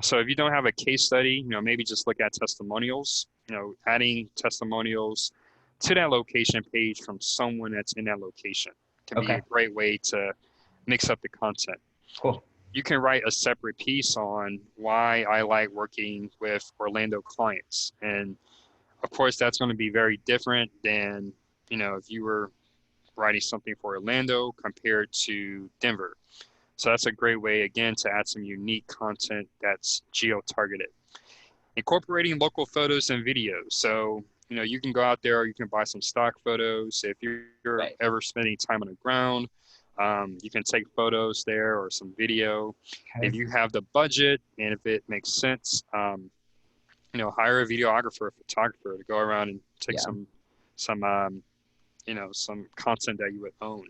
S1: so if you don't have a case study, maybe just look at testimonials, adding testimonials to that location page from someone that's in that location can be
S2: Okay.
S1: a great way to mix up the content.
S2: Cool.
S1: You can write a separate piece on why I like working with Orlando clients. And of course, that's going to be very different than, if you were writing something for Orlando compared to Denver. So that's a great way, again, to add some unique content that's geo-targeted. Incorporating local photos and videos. So, you can go out there, you can buy some stock photos. If you're
S2: Right.
S1: ever spending time on the ground, you can take photos there or some video.
S2: Okay.
S1: If you have the budget and if it makes sense, hire a videographer, a photographer to go around and take
S2: Yeah.
S1: some some content that you would own.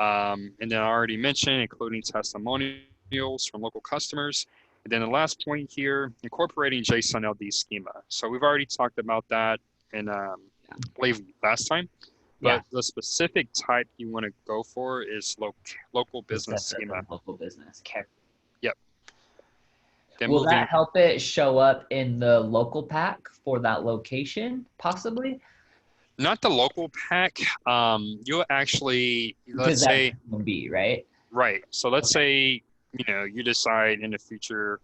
S1: And then I already mentioned including testimonials from local customers. And then the last point here, incorporating JSON LD schema. So we've already talked about that in, I believe, last time.
S2: Yeah.
S1: But the specific type you want to go for is local business
S2: Specific
S1: schema.
S2: and local business. Okay.
S1: Yep. Then
S2: Will
S1: moving,
S2: that help it show up in the local pack for that location, possibly?
S1: not the local pack. You'll actually,
S2: Because
S1: let's
S2: that's
S1: say,
S2: gonna be right.
S1: right. So let's
S2: Okay.
S1: say, you decide in the future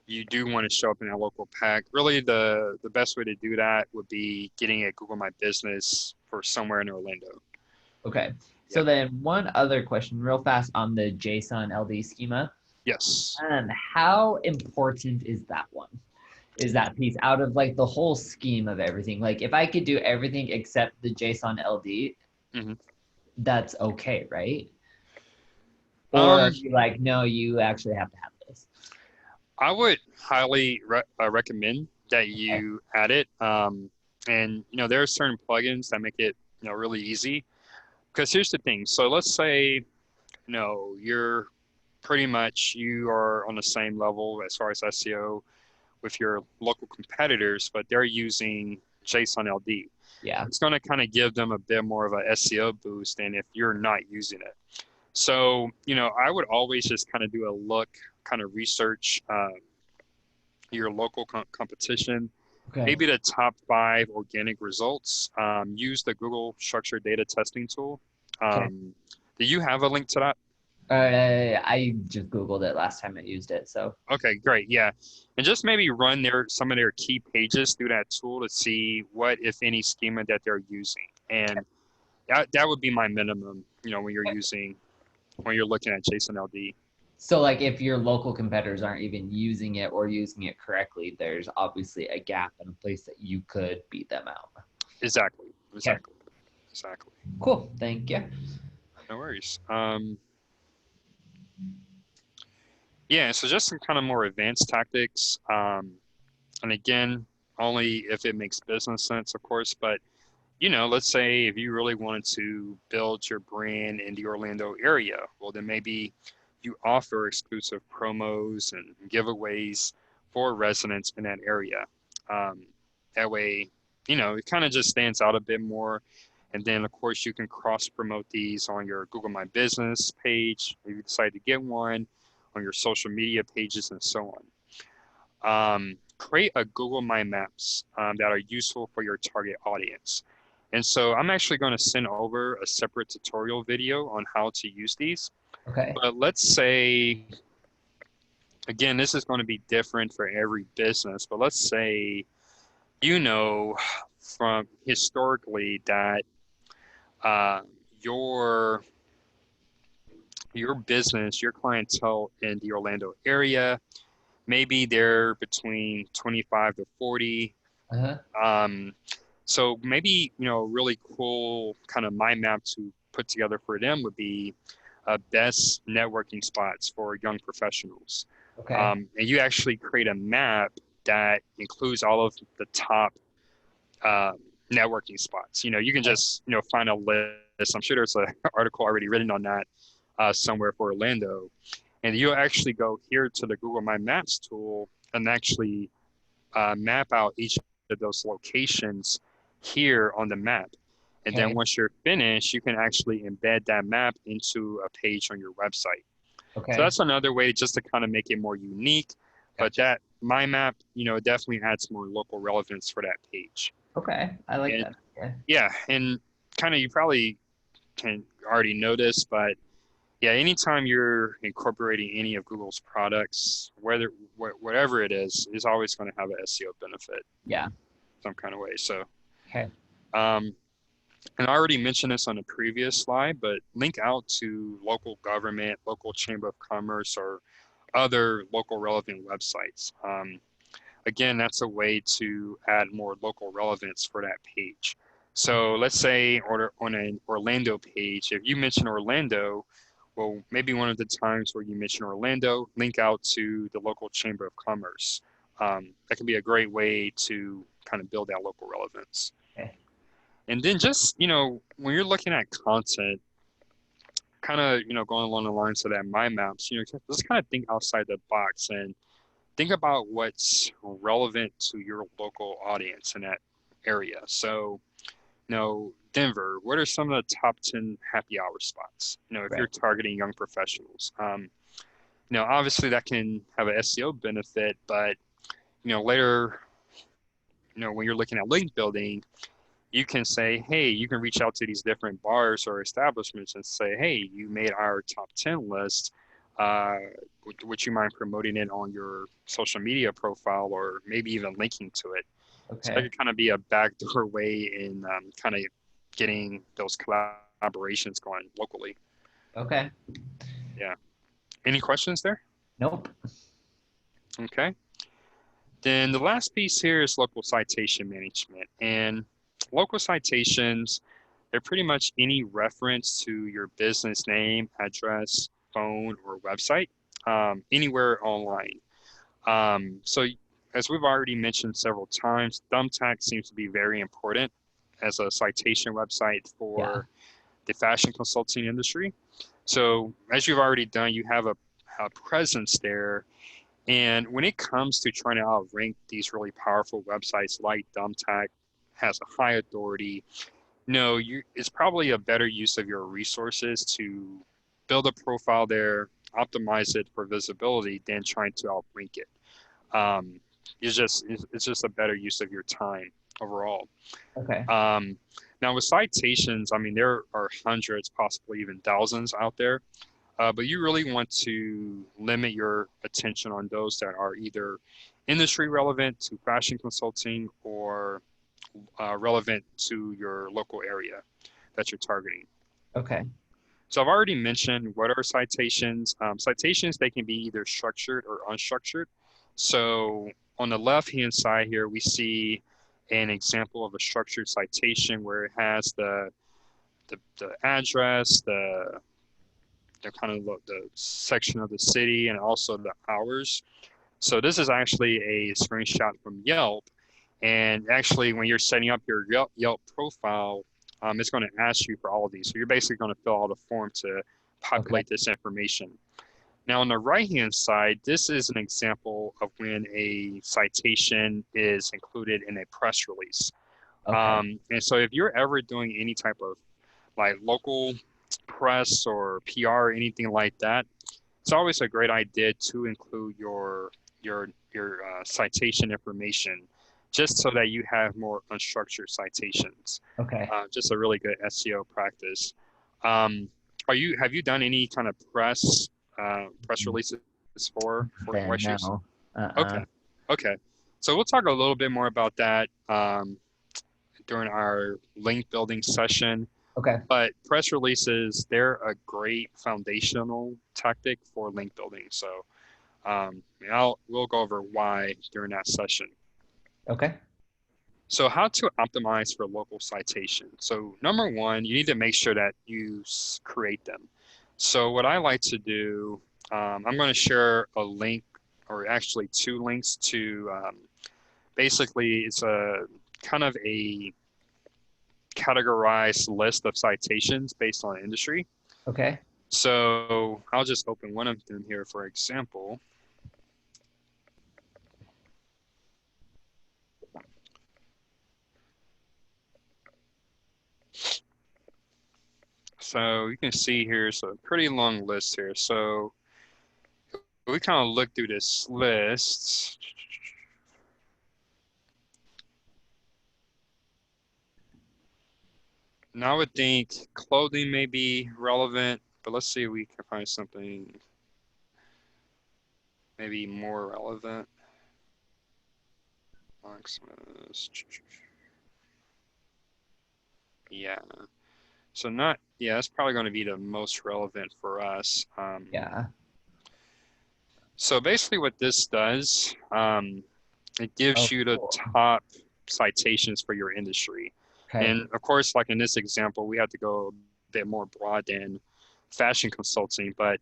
S1: you do want to show up in a local pack. Really, the best way to do that would be getting a Google My Business for somewhere in Orlando.
S2: Okay. So
S1: Yep.
S2: then one other question, real fast on the JSON LD schema.
S1: Yes.
S2: How important is that one? Is that piece out of like the whole scheme of everything? Like if I could do everything except the JSON LD,
S1: hmm
S2: that's okay, right? Or are
S1: Um,
S2: you like, no, you actually have to have this?
S1: I would highly recommend that
S2: Okay.
S1: you add it. And there are certain plugins that make it really easy. Because here's the thing. So let's say you're pretty much you are on the same level as far as SEO with your local competitors, but they're using JSON LD.
S2: Yeah.
S1: It's going to kind of give them a bit more of a SEO boost than if you're not using it. So, I would always just kind of do a look, kind of research your local competition,
S2: Okay.
S1: maybe the top 5 organic results. Use the Google Structured Data Testing tool.
S2: Okay.
S1: Do you have a link to that?
S2: I just Googled it last time I used it. So,
S1: Okay, great. Yeah. And just maybe run some of their key pages through that tool to see what, if any, schema that they're using. And that would be my minimum, when you're looking at JSON LD.
S2: so like if your local competitors aren't even using it or using it correctly, there's obviously a gap and a place that you could beat them out.
S1: Exactly.
S2: Okay.
S1: Exactly. Exactly.
S2: Cool. Thank you.
S1: No worries. Yeah, so just some kind of more advanced tactics. And again, only if it makes business sense, of course. But, let's say if you really wanted to build your brand in the Orlando area, well, then maybe you offer exclusive promos and giveaways for residents in that area. Um, that way, it kind of just stands out a bit more. And then, of course, you can cross promote these on your Google My Business page if you decide to get one, on your social media pages, and so on. Create a Google My Maps that are useful for your target audience. And so I'm actually going to send over a separate tutorial video on how to use these.
S2: Okay.
S1: But let's say, again, this is going to be different for every business, but let's say, you know, from historically that uh, your your business, your clientele in the Orlando area, maybe they're between 25 to 40.
S2: Uh-huh.
S1: Um, so maybe, really cool kind of mind map to put together for them would be best networking spots for young professionals.
S2: Okay.
S1: And you actually create a map that includes all of the top uh, networking spots. You can
S2: Okay.
S1: just, find a list. I'm sure there's an article already written on that somewhere for Orlando. And you'll actually go here to the Google My Maps tool and actually map out each of those locations here on the map. And then
S2: Okay.
S1: once you're finished, you can actually embed that map into a page on your website. So
S2: Okay.
S1: that's another way just to kind of make it more unique. But
S2: Gotcha.
S1: that My Map, definitely adds more local relevance for that page.
S2: Okay. I like
S1: And
S2: that. Yeah.
S1: yeah, and kind of you probably can already know this, but yeah, anytime you're incorporating any of Google's products, whatever it is always going to have an SEO benefit
S2: Yeah.
S1: some kind of way. So,
S2: Okay.
S1: um, And I already mentioned this on the previous slide, but link out to local government, local chamber of commerce, or other local relevant websites. Again, that's a way to add more local relevance for that page. So let's say on an Orlando page, if you mention Orlando, well, maybe one of the times where you mention Orlando, link out to the local chamber of commerce. That can be a great way to kind of build that local relevance.
S2: Okay.
S1: And then just, when you're looking at content, kind of, going along the lines of that mind maps, just kind of think outside the box and think about what's relevant to your local audience in that area. So, Denver, what are some of the top 10 happy hour spots? If you're
S2: Right.
S1: targeting young professionals. Obviously that can have an SEO benefit, but, later, when you're looking at link building, you can say, hey, you can reach out to these different bars or establishments and say, hey, you made our top 10 list. Uh, would you mind promoting it on your social media profile or maybe even linking to it? So that
S2: Okay.
S1: could kind of be a backdoor way in kind of getting those collaborations going locally.
S2: Okay.
S1: Yeah. Any questions there?
S2: Nope.
S1: Okay. Then the last piece here is local citation management. And local citations, they're pretty much any reference to your business name, address, phone, or website, anywhere online. So as we've already mentioned several times, Thumbtack seems to be very important as a citation website
S2: Yeah.
S1: for the fashion consulting industry. So as you've already done, you have a presence there. And when it comes to trying to outrank these really powerful websites like Thumbtack, has a high authority. No, it's probably a better use of your resources to build a profile there, optimize it for visibility than trying to outrank it. Um, it's just a better use of your time overall.
S2: Okay.
S1: Um, Now with citations, I mean there are hundreds, possibly even thousands out there, but you really want to limit your attention on those that are either industry relevant to fashion consulting or relevant to your local area that you're targeting.
S2: Okay.
S1: So I've already mentioned what are citations. Citations, they can be either structured or unstructured. So on the left-hand side here, we see an example of a structured citation where it has the address, the kind of the section of the city, and also the hours. So this is actually a screenshot from Yelp. And actually, when you're setting up your Yelp profile, it's going to ask you for all of these. So you're basically going to fill out a form to
S2: Okay.
S1: populate this information. Now, on the right-hand side, this is an example of when a citation is included in a press release.
S2: Okay.
S1: And so if you're ever doing any type of like local press or PR or anything like that, it's always a great idea to include your citation information, just so that you have more unstructured citations.
S2: Okay.
S1: Just a really good SEO practice. Um, have you done any kind of press releases for
S2: Then
S1: issues?
S2: no.
S1: Okay, okay. So we'll talk a little bit more about that during our link building session.
S2: Okay.
S1: But press releases, they're a great foundational tactic for link building. So we'll go over why during that session.
S2: Okay.
S1: So how to optimize for local citation. So number one, you need to make sure that you create them. So what I like to do, I'm going to share a link or actually two links to basically it's a kind of a categorized list of citations based on industry.
S2: Okay.
S1: So I'll just open one of them here for example. So you can see here, it's a pretty long list here. So we kind of look through this list. Now I would think clothing may be relevant, but let's see if we can find something maybe more relevant. Locksmiths. Yeah. So not, yeah, that's probably going to be the most relevant for us.
S2: Yeah.
S1: So basically what this does, it
S2: Oh,
S1: gives you the
S2: cool.
S1: top citations for your industry.
S2: Okay.
S1: And of course, like in this example, we have to go a bit more broad than fashion consulting, but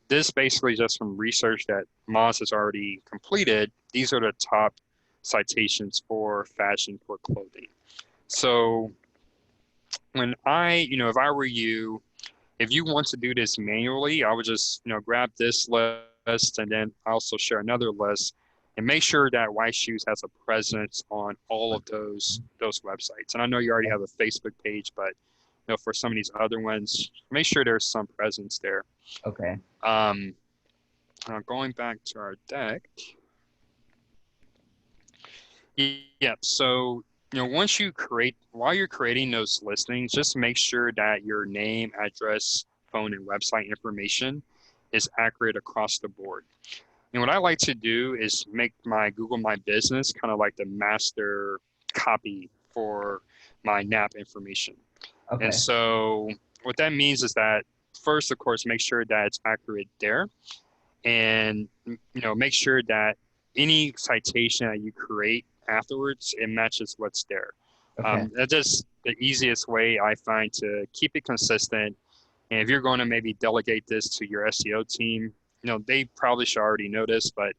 S1: this basically just from research that Moz has already completed, these are the top citations for fashion for clothing. So when if I were you, if you want to do this manually, I would just, grab this list and then also share another list and make sure that White Shoes has a presence on all of those websites. And I know you already have a Facebook page, but for some of these other ones, make sure there's some presence there.
S2: Okay.
S1: Um, Going back to our deck, yeah. So while you're creating those listings, just make sure that your name, address, phone, and website information is accurate across the board. And what I like to do is make my Google My Business kind of like the master copy for my NAP information. And
S2: Okay.
S1: so what that means is that first, of course, make sure that it's accurate there, and make sure that any citation that you create afterwards, it matches what's there.
S2: Okay.
S1: That's just the easiest way I find to keep it consistent. And if you're going to maybe delegate this to your SEO team, they probably should already know this, but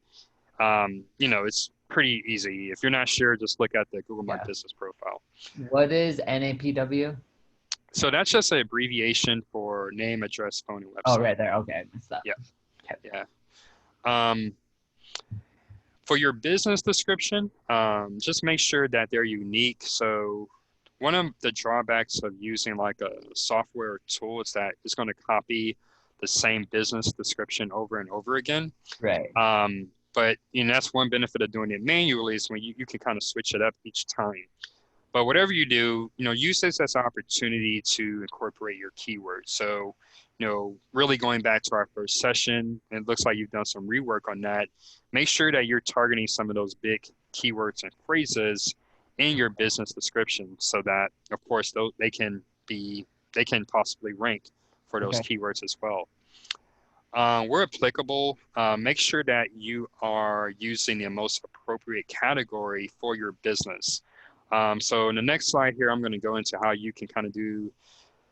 S1: it's pretty easy. If you're not sure, just look at the Google My
S2: Yeah.
S1: Business profile.
S2: What is NAPW?
S1: So that's just an abbreviation for name, address, phone, and
S2: Oh,
S1: website.
S2: right there. Okay. I missed that.
S1: Yeah,
S2: Okay.
S1: yeah. Um, for your business description, just make sure that they're unique. So one of the drawbacks of using like a software tool is that it's going to copy the same business description over and over again.
S2: Right.
S1: But that's one benefit of doing it manually is when you can kind of switch it up each time. But whatever you do, use this as an opportunity to incorporate your keywords. So, really going back to our first session, it looks like you've done some rework on that. Make sure that you're targeting some of those big keywords and phrases in your business description so that, of course, they can possibly rank for those
S2: Okay.
S1: keywords as well. Where applicable, make sure that you are using the most appropriate category for your business. So in the next slide here, I'm going to go into how you can kind of do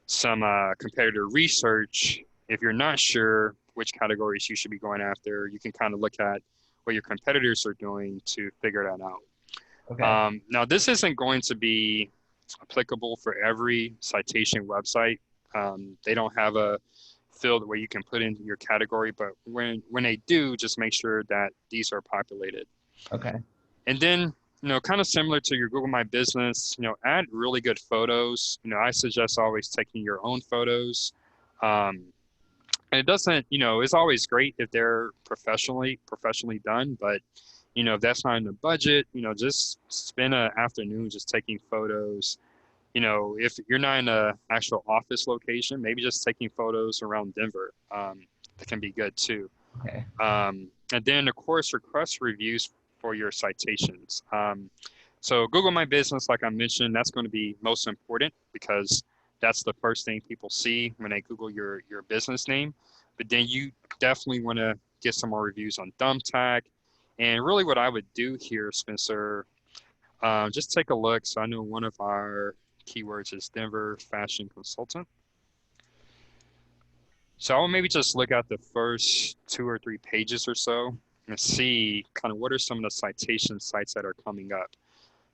S1: some competitor research. If you're not sure which categories you should be going after, you can kind of look at what your competitors are doing to figure that out.
S2: Okay.
S1: Now, this isn't going to be applicable for every citation website. They don't have a field where you can put in your category, but when they do, just make sure that these are populated.
S2: Okay.
S1: And then, kind of similar to your Google My Business, add really good photos. I suggest always taking your own photos. Um, and it doesn't, it's always great if they're professionally done, but if that's not in the budget, just spend an afternoon just taking photos. If you're not in a actual office location, maybe just taking photos around Denver, that can be good too.
S2: Okay.
S1: And then, of course, request reviews for your citations. So Google My Business, like I mentioned, that's going to be most important because that's the first thing people see when they Google your business name. But then you definitely want to get some more reviews on Thumbtack. And really what I would do here, Spencer, just take a look. So I know one of our keywords is Denver fashion consultant. So I'll maybe just look at the first 2 or 3 pages or so and see kind of what are some of the citation sites that are coming up.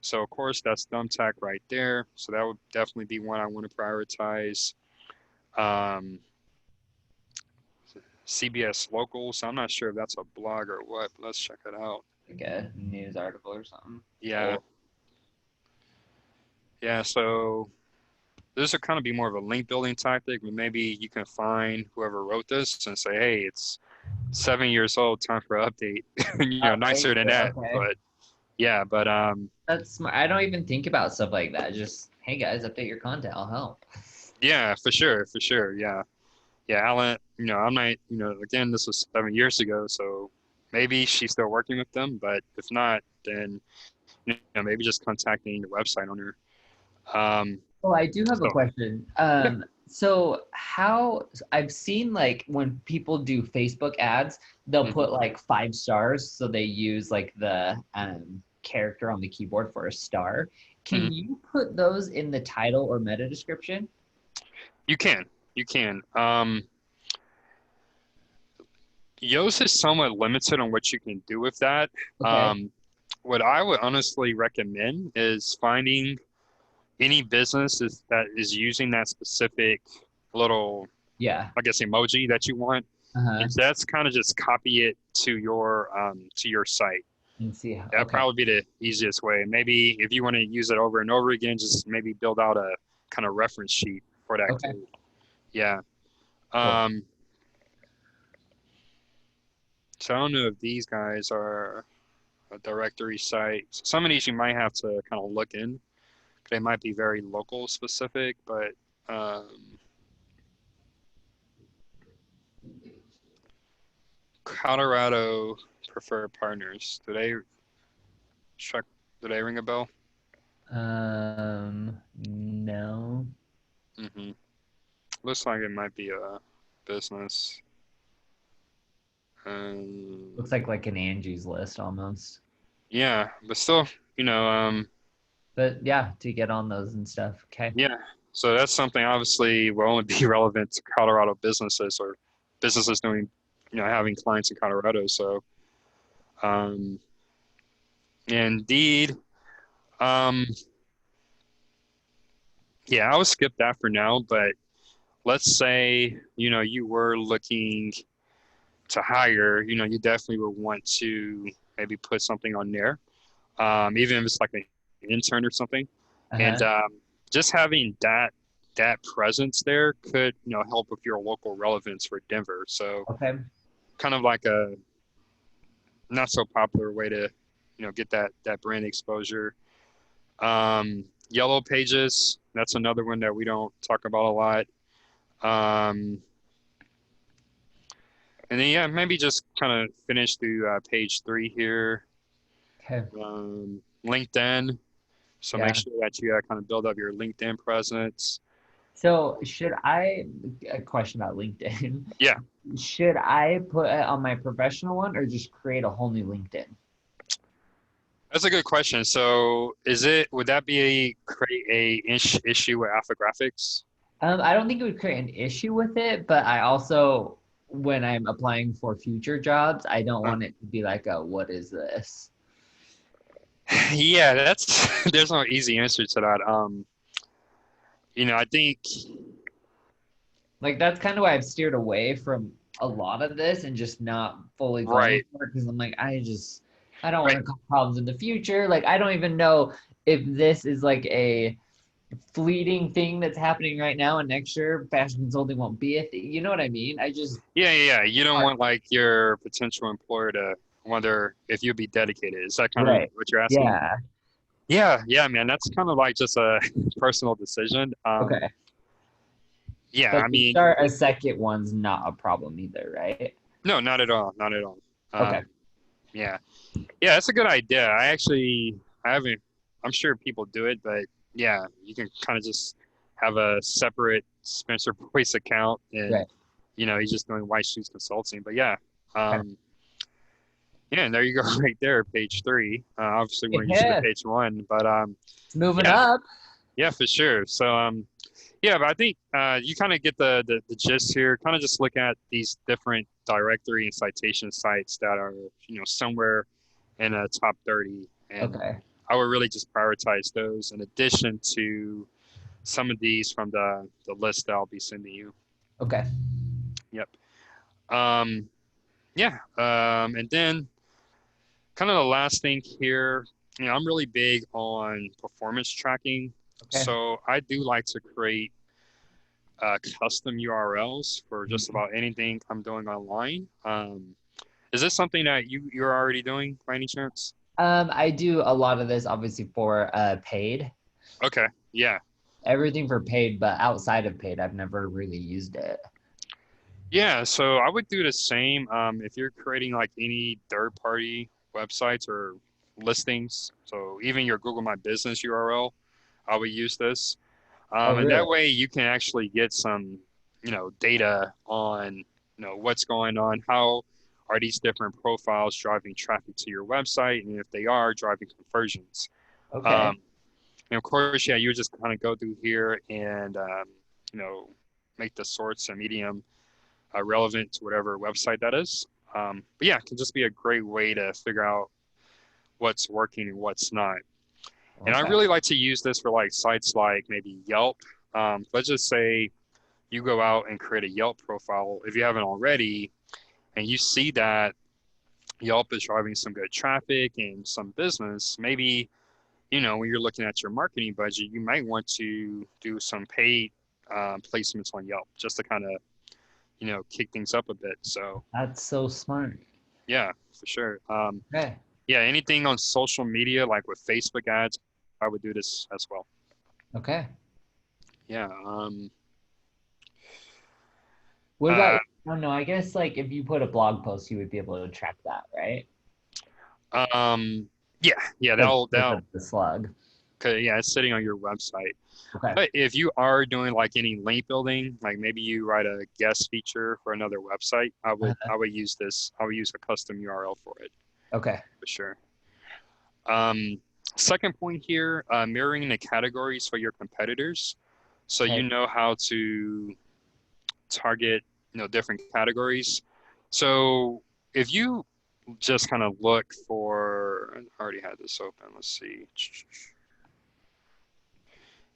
S1: So of course that's Thumbtack right there. So that would definitely be one I want to prioritize. Um, CBS Local. So I'm not sure if that's a blog or what, but let's check it out.
S2: Like a news article or something.
S1: Yeah.
S2: Oh,
S1: Yeah. So this would kind of be more of a link building tactic, but maybe you can find whoever wrote this and say, hey, it's 7 years old, time for an update.
S2: right
S1: Nicer than
S2: here.
S1: that.
S2: Okay.
S1: But yeah, but
S2: That's smart. I don't even think about stuff like that. Just, hey guys, update your content. I'll help.
S1: yeah, for sure. Yeah. Yeah, Alan, I'm not, again, this was 7 years ago, so maybe she's still working with them, but if not, then maybe just contacting the website owner.
S2: Oh, I do have a
S1: So
S2: question.
S1: yeah.
S2: So how I've seen like when people do Facebook ads, they'll
S1: Mhm.
S2: put like 5 stars, so they use like the character on the keyboard for a star. Can
S1: Mhm.
S2: you put those in the title or meta description?
S1: You can. You can. Yoast is somewhat limited on what you can do with that.
S2: Okay.
S1: Um, what I would honestly recommend is finding any business that is using that specific little,
S2: Yeah.
S1: I guess, emoji that you want,
S2: Uh-huh.
S1: and that's kind of just copy it to your site.
S2: And see.
S1: That'd
S2: Okay.
S1: probably be the easiest way. Maybe if you want to use it over and over again, just maybe build out a kind of reference sheet for that
S2: Okay.
S1: code. Yeah.
S2: Cool.
S1: Um, so I don't know if these guys are a directory site. Some of these you might have to kind of look in. They might be very local specific, but Colorado preferred partners. Check? Do they ring a bell?
S2: No.
S1: Hmm. Looks like it might be a business. Um,
S2: Looks like an Angie's List almost.
S1: yeah, but still, you know,
S2: But yeah, to get on those and stuff. Okay.
S1: yeah. So that's something obviously will only be relevant to Colorado businesses or businesses doing, having clients in Colorado. So, um, indeed, um, yeah, I would skip that for now. But let's say, you were looking to hire, you definitely would want to maybe put something on there, even if it's like an intern or something. And
S2: Uh-huh.
S1: just having that presence there could, help with your local relevance for Denver. So
S2: Okay.
S1: kind of like a not so popular way to, get that brand exposure. Yellow pages, that's another one that we don't talk about a lot. Um, and then yeah, maybe just kind of finish through page 3 here.
S2: Okay.
S1: LinkedIn. So make
S2: Yeah.
S1: sure that you kind of build up your LinkedIn presence.
S2: So should I, a question about LinkedIn.
S1: Yeah,
S2: Should I put it on my professional one or just create a whole new LinkedIn?
S1: that's a good question. So would that be create issue with Alpha Graphics?
S2: I don't think it would create an issue with it, but I also, when I'm applying for future jobs, I don't
S1: Uh,
S2: want it to be like a, what is this?
S1: yeah, there's no easy answer to that. I think
S2: Like that's kind of why I've steered away from a lot of this and just not fully going
S1: right,
S2: for it because I'm like, I don't want
S1: right.
S2: to cause problems in the future. Like I don't even know if this is like a fleeting thing that's happening right now and next year fashion consulting won't be a thing. You know what I mean? I just
S1: Yeah, yeah, yeah. You don't
S2: hard.
S1: want like your potential employer to wonder if you'd be dedicated. Is that kind of
S2: Right.
S1: what you're asking?
S2: Yeah.
S1: Yeah, yeah, man. That's kind of like just a personal decision.
S2: Okay.
S1: Yeah,
S2: But
S1: I
S2: to
S1: mean,
S2: start a second one's not a problem either, right?
S1: no, not at all, not at all.
S2: Okay.
S1: Yeah, yeah, that's a good idea. I haven't. I'm sure people do it, but yeah, you can kind of just have a separate Spencer Boyce account, and
S2: Right.
S1: he's just doing white shoes consulting. But yeah,
S2: Okay.
S1: um, yeah, and there you go, right there, page 3. Obviously, we're used to
S2: Yeah.
S1: page 1, but
S2: It's moving
S1: yeah,
S2: up.
S1: yeah, for sure. So yeah, but I think you kind of get the gist here. Kind of just look at these different directory and citation sites that are somewhere in a top 30, and
S2: Okay.
S1: I would really just prioritize those in addition to some of these from the list that I'll be sending you.
S2: Okay.
S1: Yep. Um, yeah. And then kind of the last thing here, I'm really big on performance tracking.
S2: Okay.
S1: So I do like to create custom URLs for just
S2: Mhm.
S1: about anything I'm doing online. Is this something that you're already doing by any chance?
S2: I do a lot of this obviously for paid.
S1: Okay. Yeah.
S2: Everything for paid, but outside of paid, I've never really used it.
S1: Yeah. So I would do the same. If you're creating like any third party websites or listings, so even your Google My Business URL, I would use this.
S2: Oh,
S1: And that
S2: really?
S1: way you can actually get some, data on, what's going on, how are these different profiles driving traffic to your website, and if they are driving conversions.
S2: Okay.
S1: Um, and of course, yeah, you just kind of go through here and, you know, make the source and medium relevant to whatever website that is. But yeah, it can just be a great way to figure out what's working and what's not. And I
S2: Okay.
S1: really like to use this for like sites like maybe Yelp. Let's just say you go out and create a Yelp profile if you haven't already, and you see that Yelp is driving some good traffic and some business. Maybe, when you're looking at your marketing budget, you might want to do some paid placements on Yelp just to kind of, kick things up a bit. So,
S2: That's so smart.
S1: yeah, for sure.
S2: Okay.
S1: Yeah, anything on social media, like with Facebook ads, I would do this as well.
S2: Okay.
S1: Yeah.
S2: What about,
S1: Uh,
S2: oh no, I guess like if you put a blog post, you would be able to track that, right?
S1: um, yeah, yeah,
S2: Because of the slug.
S1: okay, yeah, it's sitting on your website.
S2: Okay.
S1: But if you are doing like any link building, like maybe you write a guest feature for another website, I would use this. I would use a custom URL for it
S2: Okay.
S1: for sure. Um, Second point here, mirroring the categories for your competitors, so you
S2: Okay.
S1: know how to target, different categories. So if you just kind of look for, I already had this open. Let's see.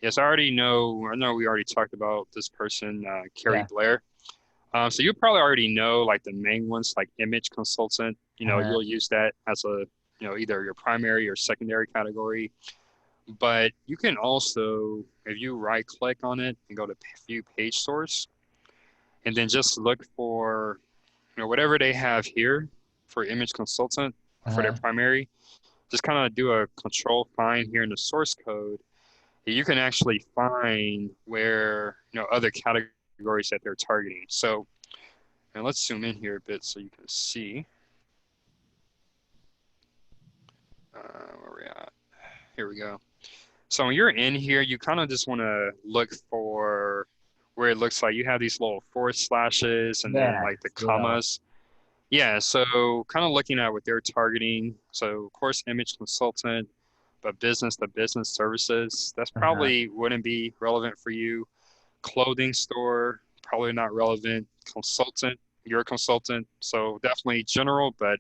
S1: Yes, I know we already talked about this person, Carrie
S2: Yeah.
S1: Blair. So you probably already know like the main ones, like image consultant.
S2: Uh,
S1: You'll use that as a, either your primary or secondary category. But you can also, if you right click on it and go to view page source, and then just look for, whatever they have here for image consultant for their
S2: uh,
S1: primary, just kind of do a control find here in the source code. You can actually find where, other categories that they're targeting. So, and let's zoom in here a bit so you can see where we're at. Here we go. So when you're in here, you kind of just want to look for where it looks like you have these little forward slashes and then
S2: yeah.
S1: like the
S2: So,
S1: commas. Yeah, so kind of looking at what they're targeting. So, of course, image consultant, but business to business services, that's
S2: uh-huh.
S1: probably wouldn't be relevant for you. Clothing store, probably not relevant. Consultant, you're a consultant, so definitely general, but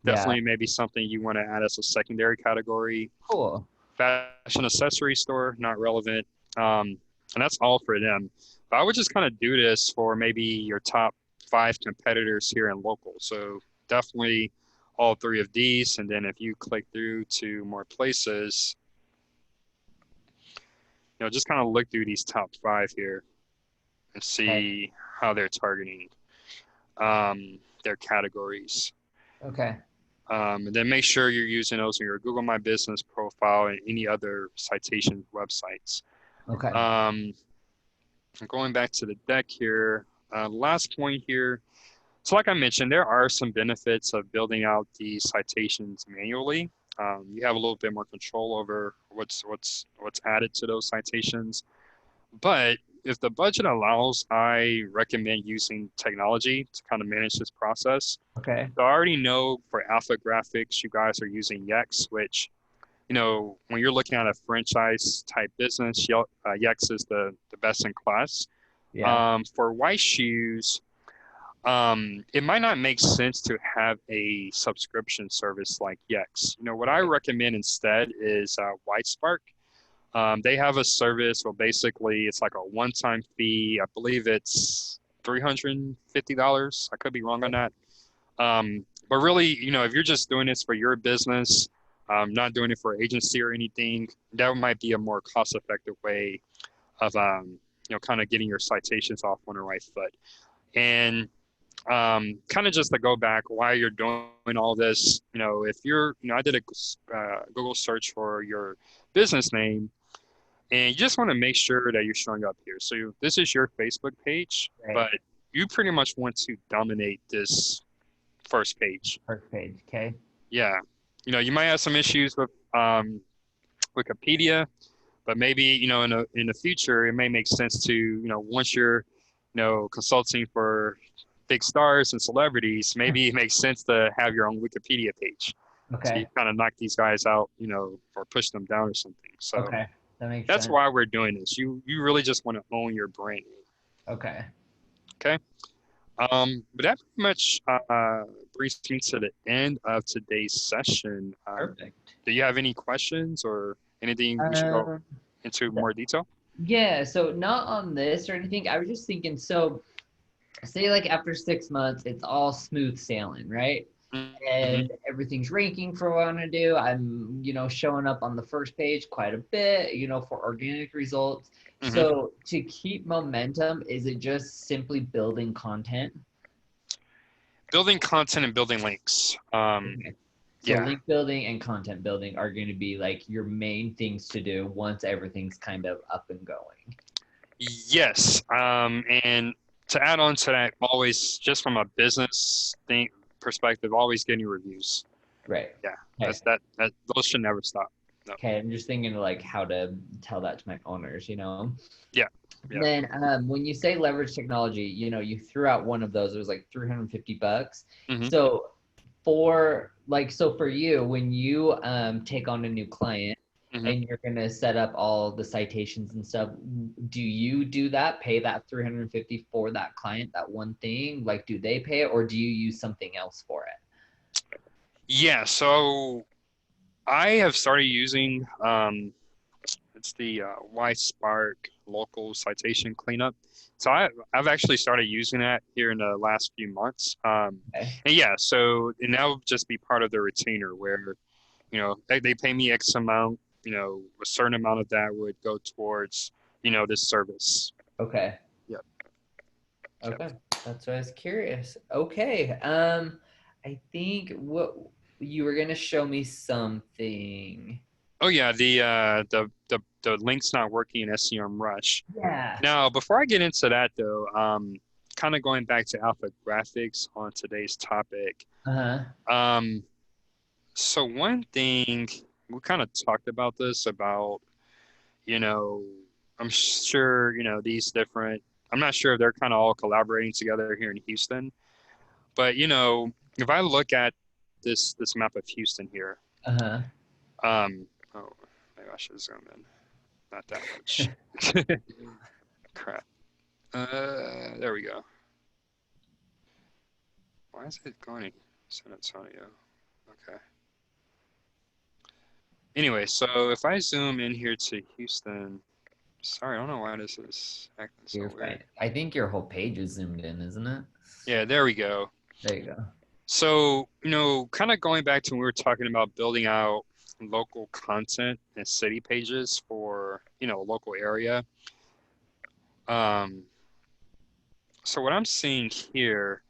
S2: Yeah.
S1: definitely maybe something you want to add as a secondary category.
S2: Cool.
S1: Fashion accessory store, not relevant. And that's all for them. But I would just kind of do this for maybe your top five competitors here in local. So definitely all three of these. And then if you click through to more places, just kind of look through these top five here and
S2: Okay.
S1: see how they're targeting their categories.
S2: Okay.
S1: And then make sure you're using those in your Google My Business profile and any other citation websites.
S2: Okay.
S1: Um, Going back to the deck here, last point here. So like I mentioned, there are some benefits of building out these citations manually. You have a little bit more control over what's added to those citations. But if the budget allows, I recommend using technology to kind of manage this process.
S2: Okay.
S1: So I already know for Alpha Graphics, you guys are using Yext, which, when you're looking at a franchise type business, Yext is the best in class.
S2: Yeah.
S1: For white shoes, it might not make sense to have a subscription service like Yext. What I recommend instead is White Spark. They have a service where basically it's like a one-time fee. I believe it's $350. I could be wrong on that. But really, if you're just doing this for your business, not doing it for agency or anything, that might be a more cost-effective way of, kind of getting your citations off on the right foot. And kind of just to go back why you're doing all this, if you're, I did a Google search for your business name, and you just want to make sure that you're showing up here. So this is your Facebook page,
S2: Right.
S1: but you pretty much want to dominate this first page.
S2: First page. Okay.
S1: Yeah. You might have some issues with Wikipedia, But maybe, in the future, it may make sense to, once you're, consulting for big stars and celebrities, maybe it makes sense to have your own Wikipedia page. So you
S2: Okay.
S1: kind of knock these guys out, or push them down or something. So
S2: Okay. That makes
S1: that's
S2: sense.
S1: why we're doing this. You really just want to own your brand.
S2: Okay.
S1: Okay. But that pretty much brings me to the end of today's session.
S2: Perfect.
S1: Do you have any questions or anything we should go
S2: Um,
S1: into
S2: th-
S1: more detail?
S2: yeah, so not on this or anything. I was just thinking, so say like after 6 months, it's all smooth sailing, right?
S1: Mm-hmm.
S2: And everything's ranking for what I want to do. I'm, showing up on the first page quite a bit, for organic results.
S1: Mm-hmm.
S2: So to keep momentum, is it just simply building content?
S1: Building content and building links.
S2: Okay. So
S1: Yeah.
S2: link building and content building are going to be like your main things to do once everything's kind of up and going.
S1: Yes. And to add on to that, always just from a business thing perspective, always getting reviews.
S2: Right.
S1: Yeah.
S2: Okay.
S1: That those should never stop. No.
S2: Okay. I'm just thinking of like how to tell that to my owners,
S1: Yeah.
S2: And
S1: Yeah.
S2: then when you say leverage technology, you threw out one of those. It was like $350.
S1: Mm-hmm.
S2: So so for you, when you take on a new client
S1: Mm-hmm.
S2: and you're gonna set up all the citations and stuff, do you do that? Pay that 350 for that client, that one thing? Like, do they pay it, or do you use something else for it?
S1: Yeah. So I have started using it's the Y-Spark local citation cleanup. So I've actually started using that here in the last few months.
S2: Okay.
S1: And yeah, so and that would just be part of the retainer where, they pay me X amount, a certain amount of that would go towards, this service.
S2: Okay.
S1: Yep. Yep.
S2: Okay. That's what I was curious. Okay. I think what you were gonna show me something.
S1: Oh yeah, the link's not working in SEM Rush.
S2: Yeah.
S1: Now, before I get into that though, kind of going back to alpha graphics on today's topic.
S2: Uh-huh.
S1: Um, so one thing we kind of talked about this about, you know, I'm sure, these different, I'm not sure if they're kind of all collaborating together here in Houston, but if I look at this map of Houston here,
S2: Uh-huh.
S1: oh, maybe I should zoom in. Not that much. Crap. There we go. Why is it going to San Antonio? Okay. Anyway, so if I zoom in here to Houston, sorry, I don't know why this is acting so
S2: You're
S1: weird.
S2: fine. I think your whole page is zoomed in, isn't it?
S1: Yeah, there we go.
S2: There you go.
S1: So, kind of going back to when we were talking about building out local content and city pages for, a local area. Um, so what I'm seeing here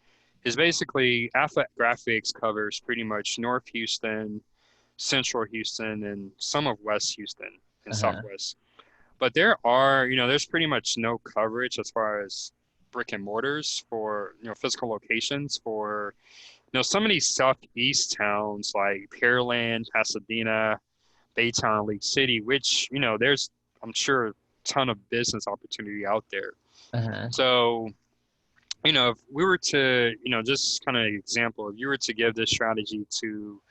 S1: is basically Alpha Graphics covers pretty much North Houston, Central Houston, and some of West Houston and
S2: Uh-huh.
S1: Southwest. But there's pretty much no coverage as far as brick and mortars for, physical locations for, some of these Southeast towns like Pearland, Pasadena, Baytown, League City, which, there's, I'm sure, a ton of business opportunity out there.
S2: Uh-huh.
S1: So, if we were to, just kind of example, if you were to give this strategy to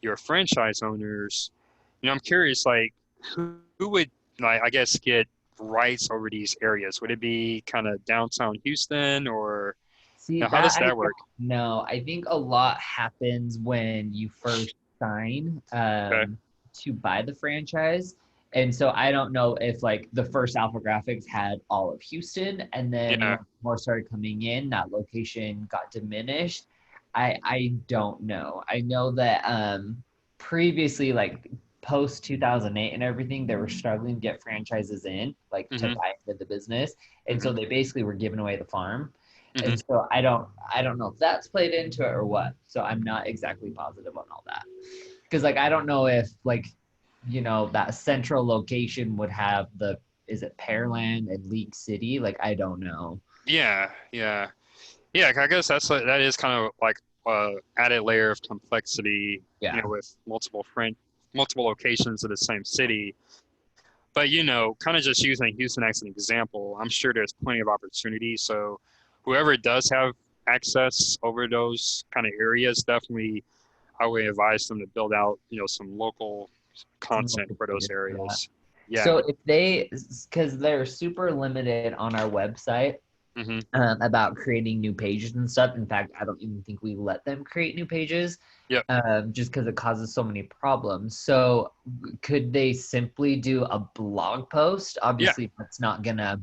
S1: your franchise owners, I'm curious, like, who would, like, I guess, get rights over these areas? Would it be kind of downtown Houston or,
S2: See,
S1: how
S2: that
S1: does
S2: I
S1: that
S2: don't
S1: work?
S2: know. I think a lot happens when you first sign
S1: Okay.
S2: to buy the franchise. And so I don't know if like the first Alpha Graphics had all of Houston, and then
S1: Yeah.
S2: when more started coming in, that location got diminished. I don't know. I know that previously, like post 2008 and everything, they were struggling to get franchises in, like to
S1: Hmm.
S2: buy into the business. And
S1: Hmm.
S2: so they basically were giving away the farm.
S1: Hmm.
S2: And so I don't know if that's played into it or what. So I'm not exactly positive on all that. Because like I don't know if like that central location would have the is it Pearland and League City? Like I don't know.
S1: Yeah. Yeah. Yeah. I guess that is kind of like added layer of complexity,
S2: Yeah.
S1: with multiple locations in the same city. But kind of just using Houston as an example, I'm sure there's plenty of opportunity. So whoever does have access over those kind of areas, definitely I would advise them to build out, some local
S2: Some
S1: content
S2: local
S1: for those
S2: pages for that.
S1: areas.
S2: So
S1: Yeah.
S2: if they, because they're super limited on our website,
S1: Hmm.
S2: about creating new pages and stuff. In fact, I don't even think we let them create new pages,
S1: Yep.
S2: just because it causes so many problems. So could they simply do a blog post?
S1: Yeah.
S2: Obviously, that's not gonna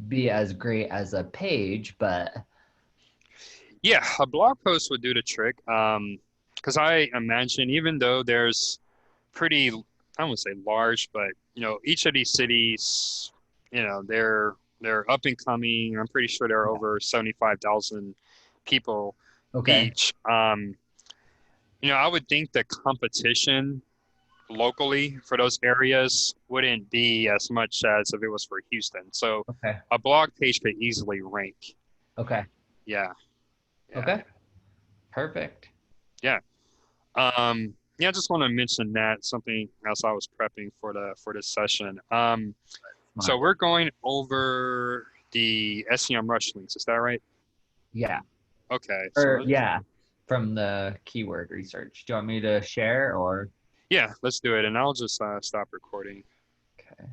S2: be as great as a page, but
S1: Yeah. A blog post would do the trick. Because I imagine even though there's pretty, I wouldn't say large, but each of these cities, they're up and coming. I'm pretty sure there are
S2: yeah.
S1: over 75,000 people
S2: Okay,
S1: each. I would think the competition locally for those areas wouldn't be as much as if it was for Houston. So
S2: okay,
S1: a blog page could easily rank.
S2: okay,
S1: Yeah, yeah,
S2: okay. Perfect.
S1: yeah. Yeah, I just want to mention that something else I was prepping for this session. So
S2: Smart.
S1: we're going over the SEM rush links. Is that right?
S2: Yeah.
S1: Okay. So
S2: Or yeah, from the keyword research. Do you want me to share or?
S1: yeah, let's do it, and I'll just stop recording.
S2: Okay.